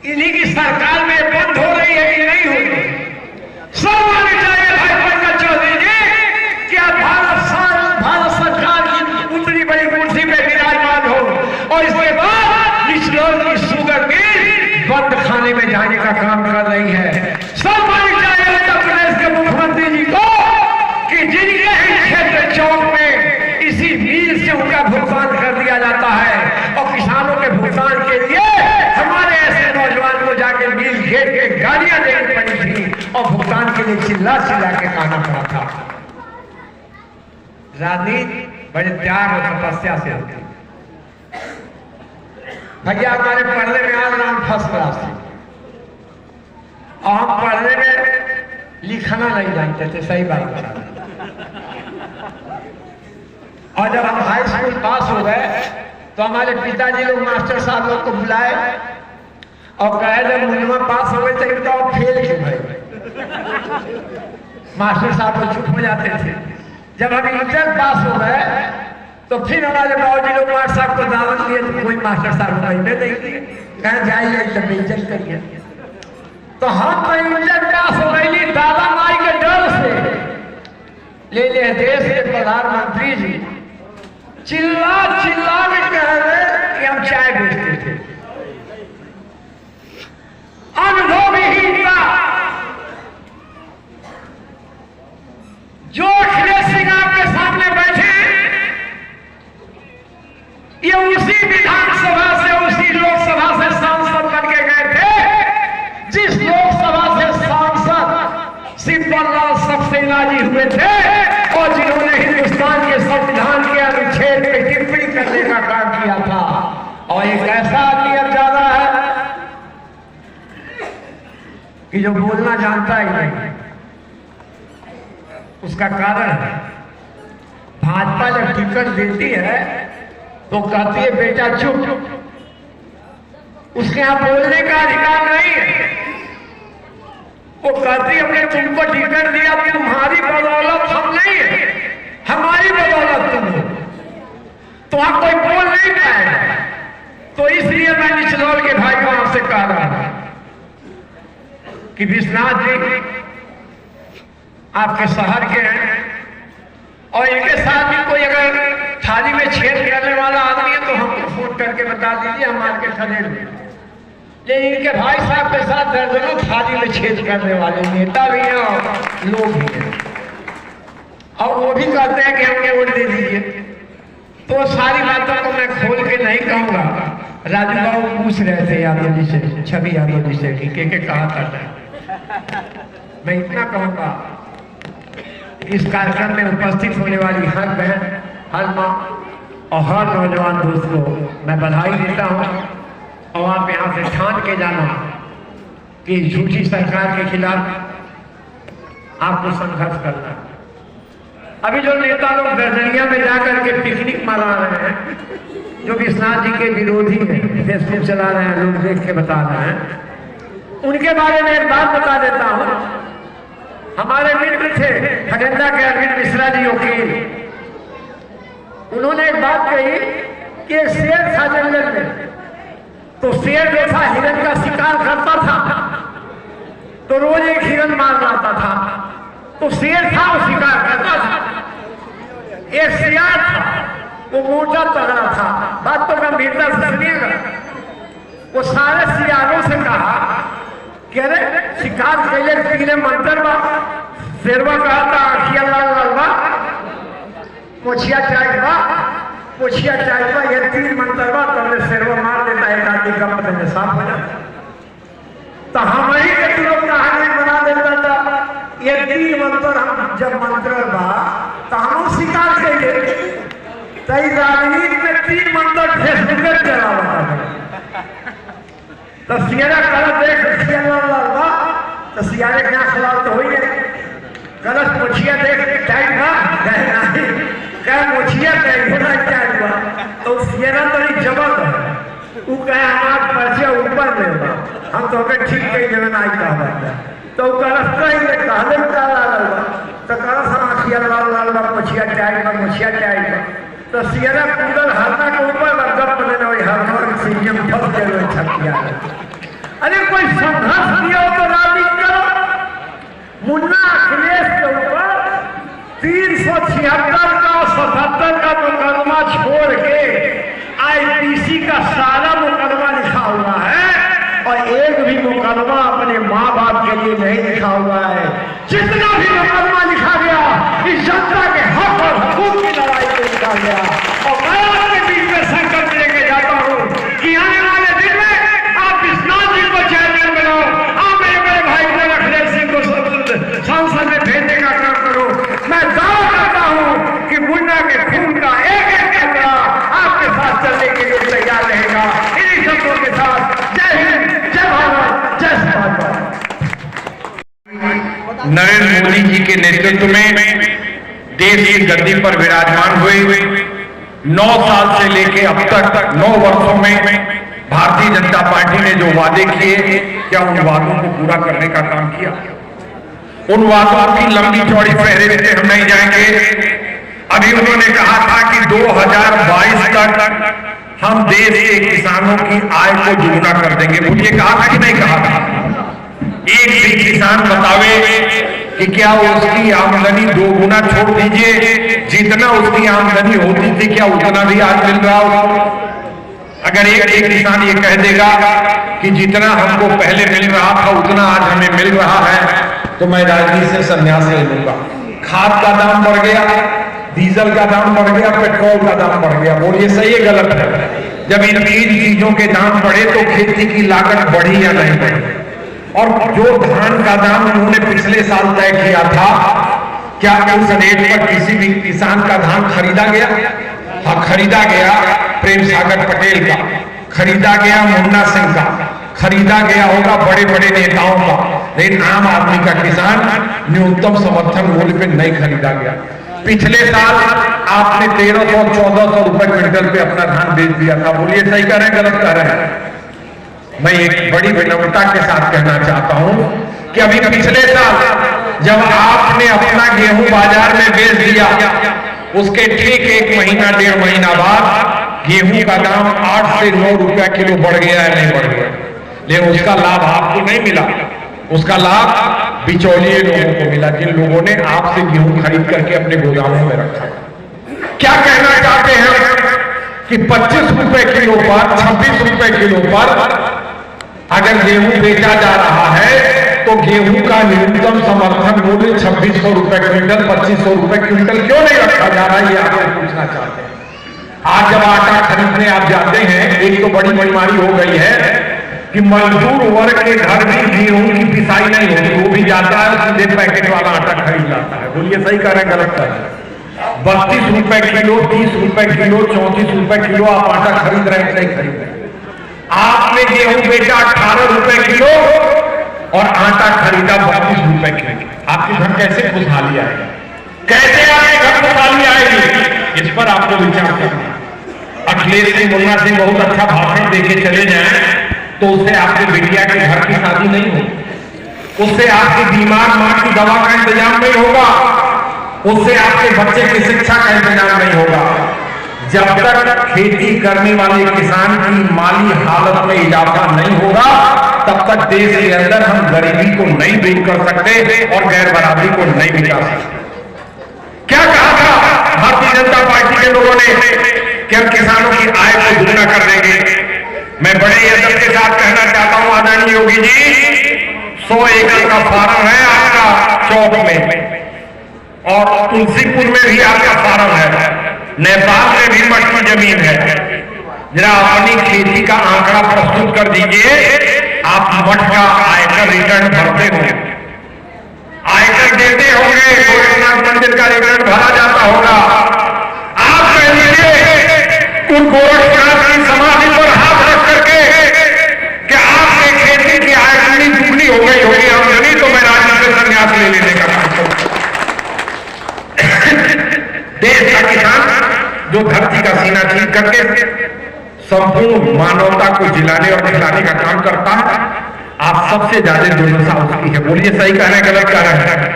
इन्हीं की सरकार में बंद हो रही है कि नहीं हो रही? सब मानना चाहिए भाई पंकज चौधरी जी, क्या भारत सरकार की उतनी बड़ी कुर्सी पे विराजमान हो और इसके बाद निचलोर की शुगर मिल बंद खाने में जाने का काम कर रही है। सब मानना चाहिए उत्तर प्रदेश के मुख्यमंत्री जी को कि जिनके ही क्षेत्र चौक में इसी मिल से उनका भुगतान कर दिया जाता है, और किसानों के भुगतान के लिए हमारे ऐसे नौजवान को जाके मिल घेर के गालियां देनी पड़ी थी और भुगतान के लिए चिल्ला चिल्ला के कहना पड़ा था। राजनीति बड़े त्याग और तपस्या से होती है। भैया हमारे पढ़ने में आज नाम फर्स्ट क्लास थे, और हम पढ़ने में लिखना नहीं जानते थे, सही बात बता रहे। और जब हम हाई स्कूल पास हो गए तो हमारे पिताजी लोग मास्टर साहब लोग को बुलाए और कहे जब मुन्ना पास हो गए चाहिए तो आप फेल क्यों भाई? मास्टर साहब लोग चुप हो जाते थे। जब हम इंटर पास हो गए तो फिर हमारे बाबूजी लोग मास्टर साहब को दावत दिए, तो कोई मास्टर साहब कहने नहीं दिए, कहे जाइए तब बेइज्जत करिए। तो हम तो इंटर पास हो गई दादा माई के डर से। ले देश के प्रधानमंत्री जी चिल्ला चिल्ला के कह रहे कि हम चाय बेचते थे। अनुभवहीनता जो अखिलेश सिंह आपके सामने बैठे, ये उसी विधानसभा से, उसी लोकसभा से सांसद बन के हुए थे और जिन्होंने हिंदुस्तान के संविधान के अनुच्छेद पे टिप्पणी करने का काम किया था। और एक ऐसा आदमी अब जा रहा है कि जो बोलना जानता ही नहीं। उसका कारण है भाजपा जब टिकट देती है तो कहती है बेटा चुप, उसके यहां बोलने का अधिकार नहीं है। वो कहती हमने तुमको टिकट दिया, तुम्हारी बदौलत हम नहीं है, हमारी बदौलत तुम हो, तो आप कोई बोल नहीं पाएगा। तो इसलिए मैं निचलौल के भाइयों आपसे कह रहा हूं कि विश्वनाथ जी आपके शहर के हैं और इनके साथ भी कोई अगर थाली में छेद करने वाला आदमी है तो हमको फोन करके बता दीजिए, हम आपके खदेड़ दें। लेकिन इनके भाई साहब के साथ दर्जनों थाली में छेद करने वाले नेता भी हैं और लोग भी हैं, और वो भी कहते हैं कि हमने वोट दे दीजिए। तो सारी बातों को मैं खोल के नहीं कहूंगा। राजू बाबू पूछ रहे थे यादव जी से, छवि यादव जी से कि के कहा करता है। मैं इतना कहूंगा, इस कार्यक्रम में उपस्थित होने वाली हर बहन, हर माँ और हर नौजवान दोस्त को मैं बधाई देता हूँ। और आप यहाँ से ठान के जाना कि झूठी सरकार के खिलाफ आपको संघर्ष करना है। अभी जो नेता लोग दर्जनिया में जाकर के पिकनिक मना रहे हैं, जो विश्वनाथ जी के विरोधी हैं, फेसबुक चला रहे हैं, लोग देख के बता रहे हैं, उनके बारे में एक बात बता देता हूँ। हमारे मित्र थे खगेंद्रा के अरविंद मिश्रा जी वकील, उन्होंने एक बात कही कि एक शेर था जंगल में, तो शेर जो था हिरण का शिकार करता था तो रोज एक हिरण मार लाता था। तो शेर था वो शिकार करता था। एक सियार था वो मोटा तगड़ा था। बात तो गंभीरता से सुनिएगा। वो सारे सियारों से कहा कि अरे शिकार कैले पीले मंत्र बा। शेरवा कहा था आखिया लाल लाल बा, मोछिया टाइट बा, मोछिया टाइट बा, ये 3 मंत्र बा। तो शेरवा मार देता है, एक आदमी का पता साफ हो जाता। तो हम ही के लोग कहानी बना देता था, ये 3 मंत्र हम जब मंत्र बा तो हम शिकार कैले। तई राजनीति में 3 मंत्र फेसबुक पे चला होता है। तो सियारा कल देख बा तो सियारे क्या खिलाफ तो हुई है। गलत मोछिया देख टाइट बा क्या मोछिया टाइट बा तो सियारा तो जबरदस्त है। वो कहे हमारा पर्चा ऊपर ले बा, हम तो ठीक कही जगह ना कहा तो कहता ही कहले का लाल बा तो कल समाखिया लाल लाल बा, मोछिया टाइट बा, मोछिया टाइट बा। तो सियारा कूदल हरना के ऊपर गप लेना वही हरना सीएम फंस गए छकिया। अरे कोई संघर्ष किया हो तो राजनीति करो। मुन्ना अखिलेश के ऊपर 376 का 77 का मुकदमा छोड़ के आईपीसी का सारा मुकदमा लिखा हुआ है और एक भी मुकदमा अपने माँ बाप के लिए नहीं लिखा हुआ है। जितना भी मुकदमा लिखा गया इस जनता के हक और हकूक की लड़ाई को लिखा गया। और मैं आपके बीच में संकल्प लेके जाता हूँ कि आने वाले दिन में आप विश्वनाथ जी को चेयरमैन बनाओ, आप मेरे भाई को अखिलेश सिंह को संसद में भेजने का काम करो। मैं दावा करता हूँ कि मुन्ना के खून का एक एक कतरा आपके साथ चलने के लिए तैयार रहेगा। इन्हीं शब्दों के साथ जय हिंद, जय भारत, जय भाजपा। नरेंद्र मोदी जी के नेतृत्व में देश की गद्दी पर विराजमान हुए 9 साल से लेकर अब तक 9 वर्षों में भारतीय जनता पार्टी ने जो वादे किए, क्या उन वादों को पूरा करने का काम किया? उन वादों की लंबी चौड़ी फहरिस्त पे हम नहीं जाएंगे। अभी उन्होंने कहा था कि 2022 तक हम देश के किसानों की आय को दुगुना कर देंगे। मुझे कहा था कि नहीं कहा था? एक भी किसान बतावे कि क्या उसकी आमदनी 2 गुना, छोड़ दीजिए जितना उसकी आमदनी होती थी क्या उतना भी आज मिल रहा हो? अगर एक किसान ये कह देगा कि जितना हमको पहले मिल रहा था उतना आज हमें मिल रहा है तो मैं राजनीति से संन्यास ले लूंगा। खाद का दाम बढ़ गया, डीजल का दाम बढ़ गया, पेट्रोल का दाम बढ़ गया। बोलिए सही है गलत है? जब इन 3 चीजों के दाम बढ़े तो खेती की लागत बढ़ी या नहीं बढ़ी? और जो धान का दाम उन्होंने पिछले साल तय किया था क्या उस रेट पर किसी भी किसान का धान खरीदा गया? हाँ, खरीदा गया प्रेम सागर पटेल का, खरीदा गया मुन्ना सिंह का, खरीदा गया होगा बड़े बड़े नेताओं का, लेकिन आम आदमी का किसान न्यूनतम समर्थन मूल्य पे नहीं खरीदा गया। पिछले साल आपने 1300-1400 रुपए क्विंटल पे अपना धान बेच दिया था। बोलिए सही कह रहे हैं, गलत कह रहे हैं? मैं एक बड़ी विनम्रता के साथ कहना चाहता हूं कि अभी पिछले साल जब आपने अपना गेहूं बाजार में बेच दिया, उसके ठीक 1 महीना 1.5 महीना बाद गेहूं का दाम 8 से 9 रुपया किलो बढ़ गया है, नहीं बढ़ गया? लेकिन उसका लाभ आपको नहीं मिला, उसका लाभ बिचौलिए लोगों को मिला, जिन लोगों ने आपसे गेहूं खरीद करके अपने गोदामों में रखा। क्या कहना चाहते हैं कि 25 रुपए किलो पर, 26 रुपए किलो पर अगर गेहूं बेचा जा रहा है तो गेहूं का न्यूनतम समर्थन मूल्य 2600 रुपए क्विंटल, 2500 रुपए क्विंटल क्यों नहीं रखा जा रहा है, ये आपसे पूछना चाहते हैं। आज जब आटा खरीदने आप जाते हैं, एक तो बड़ी बीमारी हो गई है कि मजदूर वर्ग के घर भी गेहूं की पिसाई नहीं होती, वो भी जाता है सीधे पैकेट वाला आटा खरीद लाता है। बोलिए सही कह रहे हैं, गलत कह रहे हैं? 32 रुपए किलो, 30 रुपए किलो, 34 रुपए किलो आप आटा खरीद रहे हैं, नहीं खरीद रहे? आपने गेहूं बेचा 18 रुपए किलो और आटा खरीदा 32 रुपए किलो। आपके घर कैसे खुशहाली आएगी? कैसे आपके घर खुशहाली आएगी? इस पर आपको विचार करना। अखिलेश सिंह, मुन्ना सिंह बहुत अच्छा भाषण देके चले जाएं तो उससे आपके बिटिया के घर की शादी नहीं होगी, उससे आपकी बीमार मां की दवा का इंतजाम नहीं होगा, उससे आपके बच्चे की शिक्षा का इंतजाम नहीं होगा। जब तक खेती करने वाले किसान की माली हालत में इजाफा नहीं होगा, तब तक देश के अंदर हम गरीबी को नहीं दूर कर सकते और गैर बराबरी को नहीं मिटा सकते। क्या कहा था भारतीय जनता पार्टी के लोगों ने कि हम किसानों की आय को दुगना कर देंगे? मैं बड़े अदब के साथ कहना चाहता हूं आदरणीय योगी जी, 100 एकड़ का फार्म है आपका चौक में, और तुलसीपुर में भी आपका फार्म है, नेपाल में भी मट्टी जमीन है। जरा अपनी खेती का आंकड़ा प्रस्तुत कर दीजिए। आप मठ का आयकर रिटर्न भरते होंगे, आयकर देते होंगे, गोरखनाथ मंदिर का रिटर्न भरा जाता होगा। आप कह दीजिए उन गोरखनाथ की समाधि पर हाथ रख करके कि आपके खेती की आय दुगनी हो गई होगी आमदनी, तो मैं राज्य से संन्यास ले लेने का काम करूं। देश का किसान जो धरती का सीना चीर करके संपूर्ण मानवता को जिलाने और खिलाने का काम करता है, आप सबसे ज्यादा दुर्दशा उसकी है। बोलिए सही कह रहे हैं, गलत कह रहे हैं?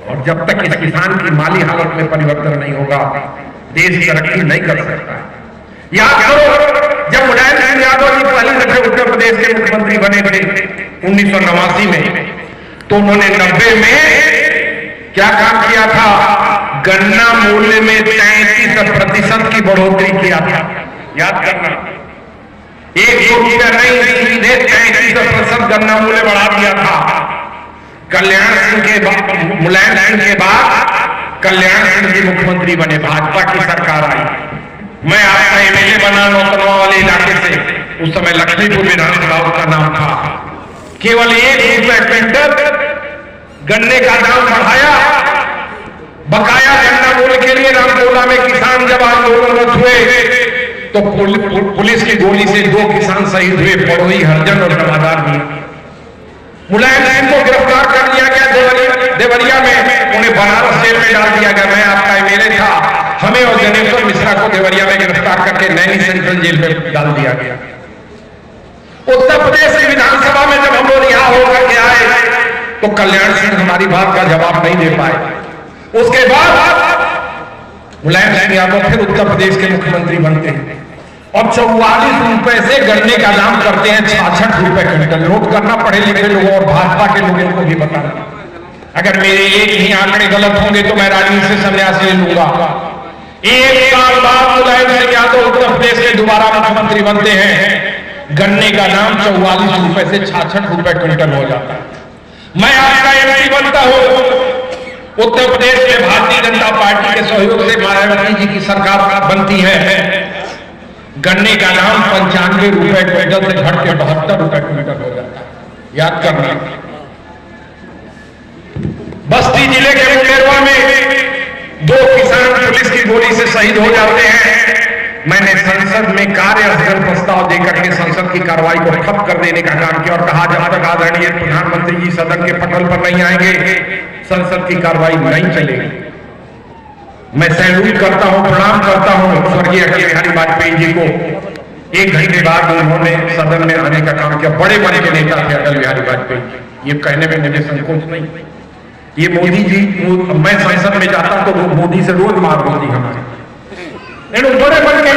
और जब तक इस किसान की माली हालत में परिवर्तन नहीं होगा, देश तरक्की नहीं कर सकता। याद करो, जब मुलायम सिंह यादव जी पहली दफे उत्तर प्रदेश के मुख्यमंत्री बने थे 1989 में, तो उन्होंने 90 में क्या काम किया था? गन्ना मूल्य में 33% की बढ़ोतरी किया था। याद करना, 100 रुपया नहीं, सीधे 33% गन्ना मूल्य बढ़ा दिया था। कल्याण सिंह के बाद, मुलायम सिंह के बाद कल्याण सिंह जी मुख्यमंत्री बने, भाजपा की सरकार आई। मैं आपका एमएलए बना नौतनवा वाले इलाके से, उस समय लक्ष्मीपुर विधानसभा का नाम था। केवल 1 रुपया क्विंटल गन्ने का दाम बढ़ाया। बकाया गन्ना मूल्य के लिए रामकोला में किसान जब आंदोलन हुए तो पुलिस की गोली से 2 किसान शहीद हुए, पड़ोई हरजन और जमादार भी। मुलायम सिंह को गिरफ्तार कर लिया गया देवरिया में, उन्हें बनारस जेल में डाल दिया गया। मैं आपका एमएलए था, हमें और जनेश्वर मिश्रा को देवरिया में गिरफ्तार करके नैनी सेंट्रल जेल में डाल दिया गया। उत्तर प्रदेश की विधानसभा में जब हम लोग रिहा होकर के आए तो कल्याण सिंह हमारी बात का जवाब नहीं दे पाए। उसके बाद मुलायम सिंह यादव फिर उत्तर प्रदेश के मुख्यमंत्री बनते हैं और 44 रुपए से गन्ने का दाम करते हैं 66 रुपए क्विंटल। नोट करना पढ़े लिखे लोगों और भाजपा के लोगों को भी बताना। अगर मेरे एक ही आंकड़े गलत होंगे तो मैं राजनीति से संन्यास ले लूंगा। 1 साल बाद मुलायम सिंह यादव उत्तर प्रदेश के दोबारा मुख्यमंत्री बनते हैं, गन्ने का दाम 44 रुपए से 66 रुपए क्विंटल हो जाता है। मैं आपका एमपी बनता हूं, उत्तर प्रदेश में भारतीय जनता पार्टी के सहयोग से मायावती जी की सरकार बनती है, गन्ने का दाम 95 रुपए क्विंटल से घट के 72 रुपए क्विंटल हो जाता है। याद करना, बस्ती जिले के मुंडेरवा में 2 किसान पुलिस की गोली से शहीद हो जाते हैं। मैंने संसद में कार्य स्थगन प्रस्ताव देकर के संसद की कार्रवाई को ठप कर देने का काम किया और कहा जब तक आदरणीय प्रधानमंत्री जी सदन के पटल पर नहीं आएंगे संसद की कार्रवाई नहीं चलेगी। मैं सैल्यूट करता हूं, प्रणाम करता हूं स्वर्गीय अटल बिहारी वाजपेयी जी को। 1 घंटे बाद उन्होंने सदन में आने का काम किया। बड़े बड़े के नेता थे अटल बिहारी वाजपेयी, ये कहने में मुझे संकोच नहीं। ये मोदी जी, मैं संसद में जाता तो मोदी से रोज मार होती हमारी। बड़े बड़े के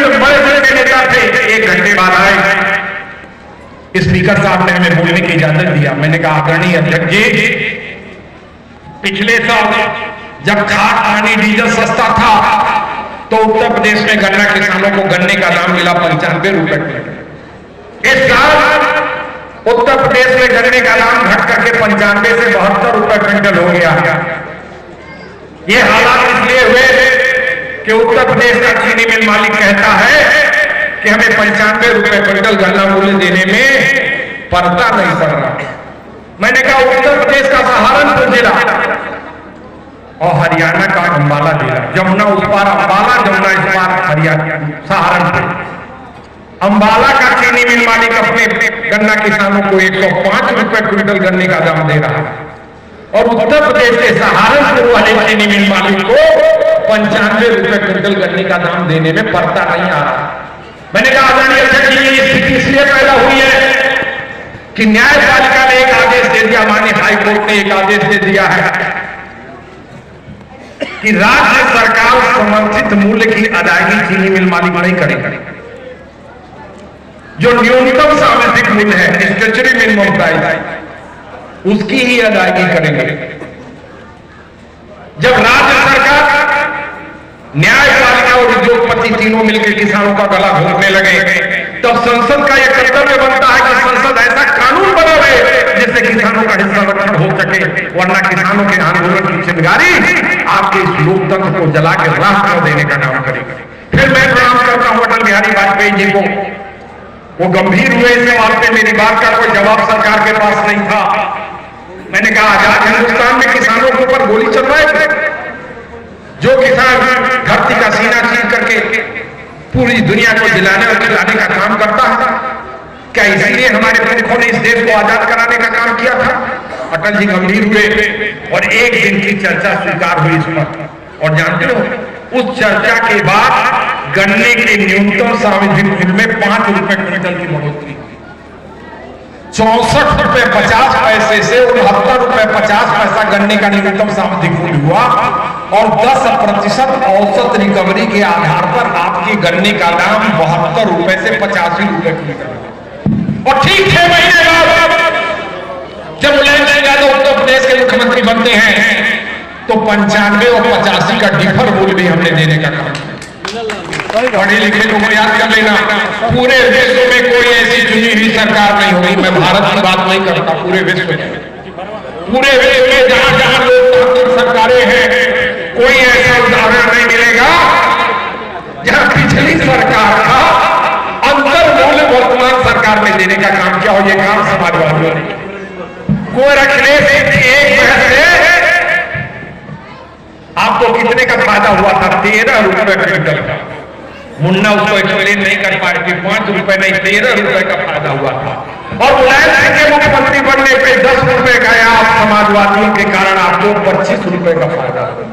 नेता थे। 1 घंटे बाद आए, स्पीकर साहब ने हमें बोलने की इजाजत दिया। मैंने कहा आदरणीय अध्यक्ष जी, पिछले साल जब खाद पानी डीजल सस्ता था तो उत्तर प्रदेश में गन्ना किसानों को गन्ने का दाम मिला 95 रुपए क्विंटल। इस साल उत्तर प्रदेश में गन्ने का दाम घट करके 95 से 72 रुपए क्विंटल हो गया। ये हालात इसलिए हुए कि उत्तर प्रदेश का चीनी मिल मालिक कहता है कि हमें 95 रुपए क्विंटल गन्ना मूल्य देने में पर्दा नहीं पड़ रहा। मैंने कहा उत्तर प्रदेश का सहारनपुर जिला और हरियाणा का अंबाला जिला, जमुना उस पार अंबाला, जमुना इस पार हरियाणा सहारनपुर। अंबाला का चीनी मिल मालिक अपने गन्ना किसानों को 105 रुपए क्विंटल गन्ने का दाम दे रहा है और उत्तर प्रदेश के सहारनपुर वाले चीनी मिल मालिक को 95 रुपए क्विंटल गन्ने का दाम देने में पड़ता नहीं आ रहा। मैंने कहा आदरणीय अध्यक्ष जी, ये स्थिति इसलिए पैदा हुई है कि न्यायपालिका ने एक आदेश दे दिया, माननीय हाईकोर्ट ने एक आदेश दे दिया है कि राज्य सरकार समर्थित मूल्य की अदायगी चीनी मिल मालिक नहीं करेंगे। जो न्यूनतम सामग्रिक मूल्य है, स्टैट्यूटरी मिनिमम प्राइस, उसकी ही अदायगी करेंगे। जब राज्य सरकार, न्यायपालिका और उद्योगपति तीनों मिलकर किसानों का गला घोंटने लगे तब संसद का यह कर्तव्य बनता है कि संसद ऐसा कानून बनावे जिससे किसानों का हिस्सा रक्षण हो सके, वरना किसानों के आंदोलन की चिंगारी आपके इस लोकतंत्र को जला के राख कर देने का काम करेगी। फिर मैं प्रणाम करता हूं अटल बिहारी वाजपेयी जी को। वो गंभीर हुए इस सवाल पे, मेरी बात का कोई जवाब सरकार के पास नहीं था। मैंने कहा आजाद हिंदुस्तान में किसानों के ऊपर गोली चल रहा है। जो किसान धरती का सीना चीर करके पूरी दुनिया को दिलाने और खिलाने का काम करता है, क्या इसीलिए हमारे पुरखों ने इस देश को आजाद कराने का काम किया था? अटल जी गंभीर हुए और 1 दिन की चर्चा स्वीकार हुई इस पर। और जानते हो, उस चर्चा के बाद गन्ने के न्यूनतम सामग्रिक मूल्य में 5 रुपए क्विंटल की बढ़ोतरी, 64 रुपए 50 पैसे से 69 रुपए 50 पैसा गन्ने का न्यूनतम सामग्रिक मूल्य हुआ और 10% औसत रिकवरी के आधार पर आपके गन्ने का दाम 72 रुपए से 85 रुपए क्विंटल। और ठीक 6 महीने बाद जब मुलायम सिंह यादव उत्तर प्रदेश के मुख्यमंत्री बनते हैं तो 95 और 85 का डिफर मूल्य भी हमने देने का काम किया। पढ़े लिखे लोग याद कर लेना, पूरे विश्व में कोई ऐसी चुनी हुई सरकार नहीं होगी, मैं भारत की बात नहीं करता, पूरे विश्व में, पूरे विश्व में जहां जहां लोकतांत्रिक सरकारें हैं, कोई ऐसा उदाहरण नहीं मिलेगा जहां पिछली सरकार का अंतर मूल्य वर्तमान सरकार में देने का काम किया हो। ये काम समाजवादियों ने कोई रखने से एक पैसे आपको कितने का फायदा हुआ था? 13 रुपए क्विंटल का। मुन्ना उसको एक्सप्लेन नहीं कर पाए कि 5 रुपए नहीं 13 रुपए का फायदा हुआ था। और मुलायम सिंह के मुख्यमंत्री बनने पे 10 रुपए का आप समाजवादियों के कारण आपको 25 रुपए का फायदा हुआ।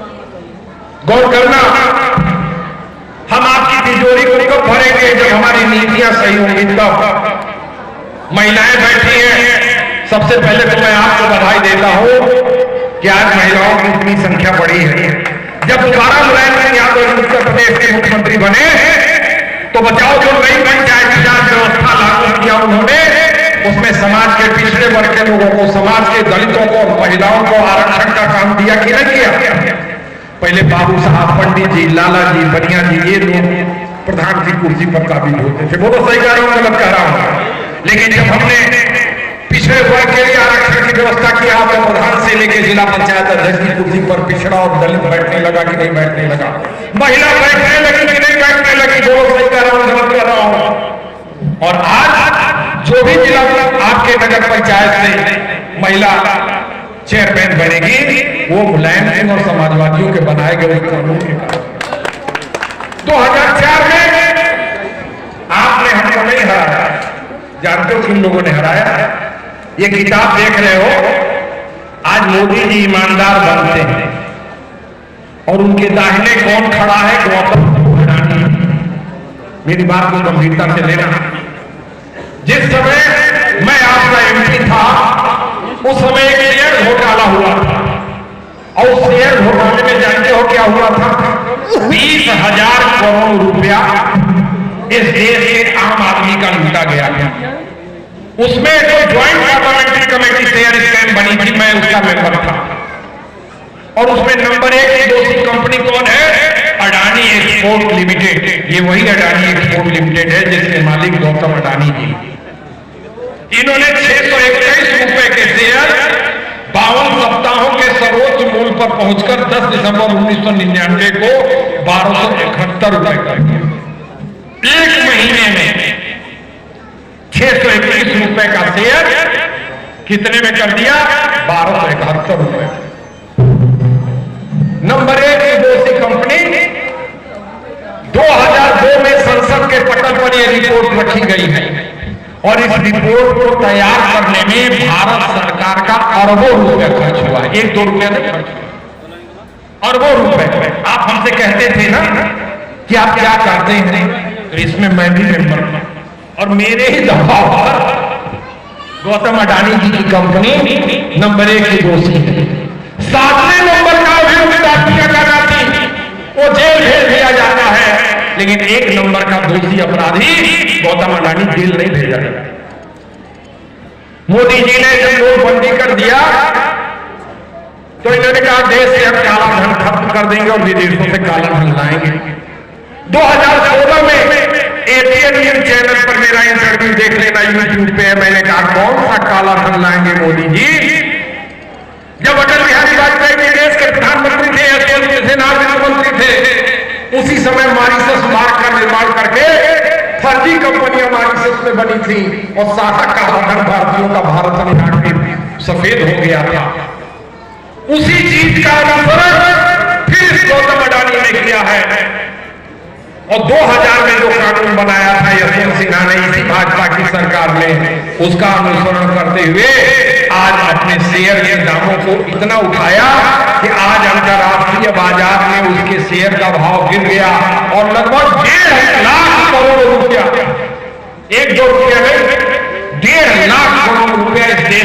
गौर करना, हम आपकी तिजोरी को कब भरेंगे? जब हमारी नीतियां सही होंगी तब। महिलाएं बैठी हैं, सबसे पहले तो मैं आपको बधाई देता हूं कि आज महिलाओं की इतनी संख्या बढ़ी है। जब दोबारा मुलायम सिंह यादव उत्तर प्रदेश के मुख्यमंत्री बने तो बचाओ जो नई पंचायती राज व्यवस्था लागू किया उन्होंने, उसमें समाज के पिछड़े वर्ग के लोगों को, समाज के दलितों को, महिलाओं को आरक्षण का काम दिया कि नहीं किया? पहले बाबू साहब, पंडित जी, लाला जी, बनिया जी, ये लोग प्रधान की कुर्सी पर काबिल होते थे। वो तो सही कह रहा हूं, गलत कह रहा हूं। लेकिन जब हमने पिछड़े वर्ग के लिए आरक्षण की व्यवस्था की, आपको प्रधान से लेकर जिला पंचायत अध्यक्ष की कुर्सी पर पिछड़ा और दलित बैठने लगा कि नहीं बैठने लगा, महिला बैठने लगी कि नहीं बैठने लगी, दोनों सही कह रहा हूं, गलत कह रहा हूं। और आज जो भी जिला आपके नगर पंचायत से महिला चेयरमैन बनेगी वो मुलायम सिंह और समाजवादियों के बनाए गए कानून के कारण। 2004 में आपने हमको नहीं हराया, जानते हो किन लोगों ने हराया? ये किताब देख रहे हो, आज मोदी जी ईमानदार बनते हैं और उनके दाहिने कौन खड़ा है? गौतम अडानी। मेरी बात को गंभीरता से लेना। जिस समय मैं आपका एमपी था, उस समय एक शेयर घोटाला हुआ था और उस शेयर घोटाले में जानते हो क्या हुआ था? 20,000 करोड़ रुपया इस देश के आम आदमी का लूटा गया था। उसमें कोई joint parliamentary committee share scam बनी थी, मैं उसका मेंबर था और उसमें नंबर 1 की दोषी कंपनी कौन है? Adani export limited. ये वही अडानी एक्सपोर्ट लिमिटेड है जिसके मालिक गौतम अडानी जी। इन्होंने 621 रुपए के शेयर 52 सप्ताहों के सर्वोच्च मूल्य पर पहुंचकर 10 दिसंबर 1999 को 1271 रुपए कर दिया। एक महीने में 621 रुपए का शेयर कितने में कर दिया? 1271 रुपए। नंबर 1 की दोषी कंपनी। 2002 में संसद के पटल पर यह रिपोर्ट रखी गई है और इस रिपोर्ट को तैयार करने में भारत सरकार का अरबों रुपए खर्च हुआ है। 1-2 रुपए नहीं खर्च हुआ, अरबों रुपए। आप हमसे कहते थे ना कि आप क्या करते हैं, तो इसमें मैं भी मेंबर हूं और मेरे ही दबाव पर गौतम अडानी जी की कंपनी नंबर 1 की दोषी है। 7वें नंबर का अभियुक्त जाना थी, वो जेल भेज दिया जाता है, लेकिन 1 नंबर का दोषी अपराधी गौतम अडानी जेल नहीं भेजा जाता। मोदी जी ने जब नोटबंदी कर दिया तो इन्होंने कहा देश से हम काला धन खत्म कर देंगे और विदेशों से काला धन लाएंगे। 2016 में एटीएन न्यूज चैनल पर मेरा इंटरव्यू देख लेना यूट्यूब पे। मैंने कहा कौन सा काला धन लाएंगे मोदी जी? जब अटल बिहारी वाजपेयी जी देश के प्रधानमंत्री थे, अशोक सेना मंत्री थे, उसी समय मॉरिशस मार्ग का निर्माण करके फर्जी कंपनियां मॉरिशस में बनी थी और सारा काला धन भारतीयों का भारत में आके सफेद हो गया था। उसी चीज का अनुसरण फिर गौतम अडानी ने किया है और 2000 में जो कानून बनाया था यशवंत सिन्हा ने, इसी भाजपा की सरकार ने उसका अनुसरण करते हुए आज अपने शेयर के दामों को इतना उठाया कि आज अंतरराष्ट्रीय बाजार में उसके शेयर का भाव गिर गया और लगभग 1.5 लाख करोड़ रुपया, 1-2 रुपया नहीं, 1.5 लाख करोड़ रुपया इस देश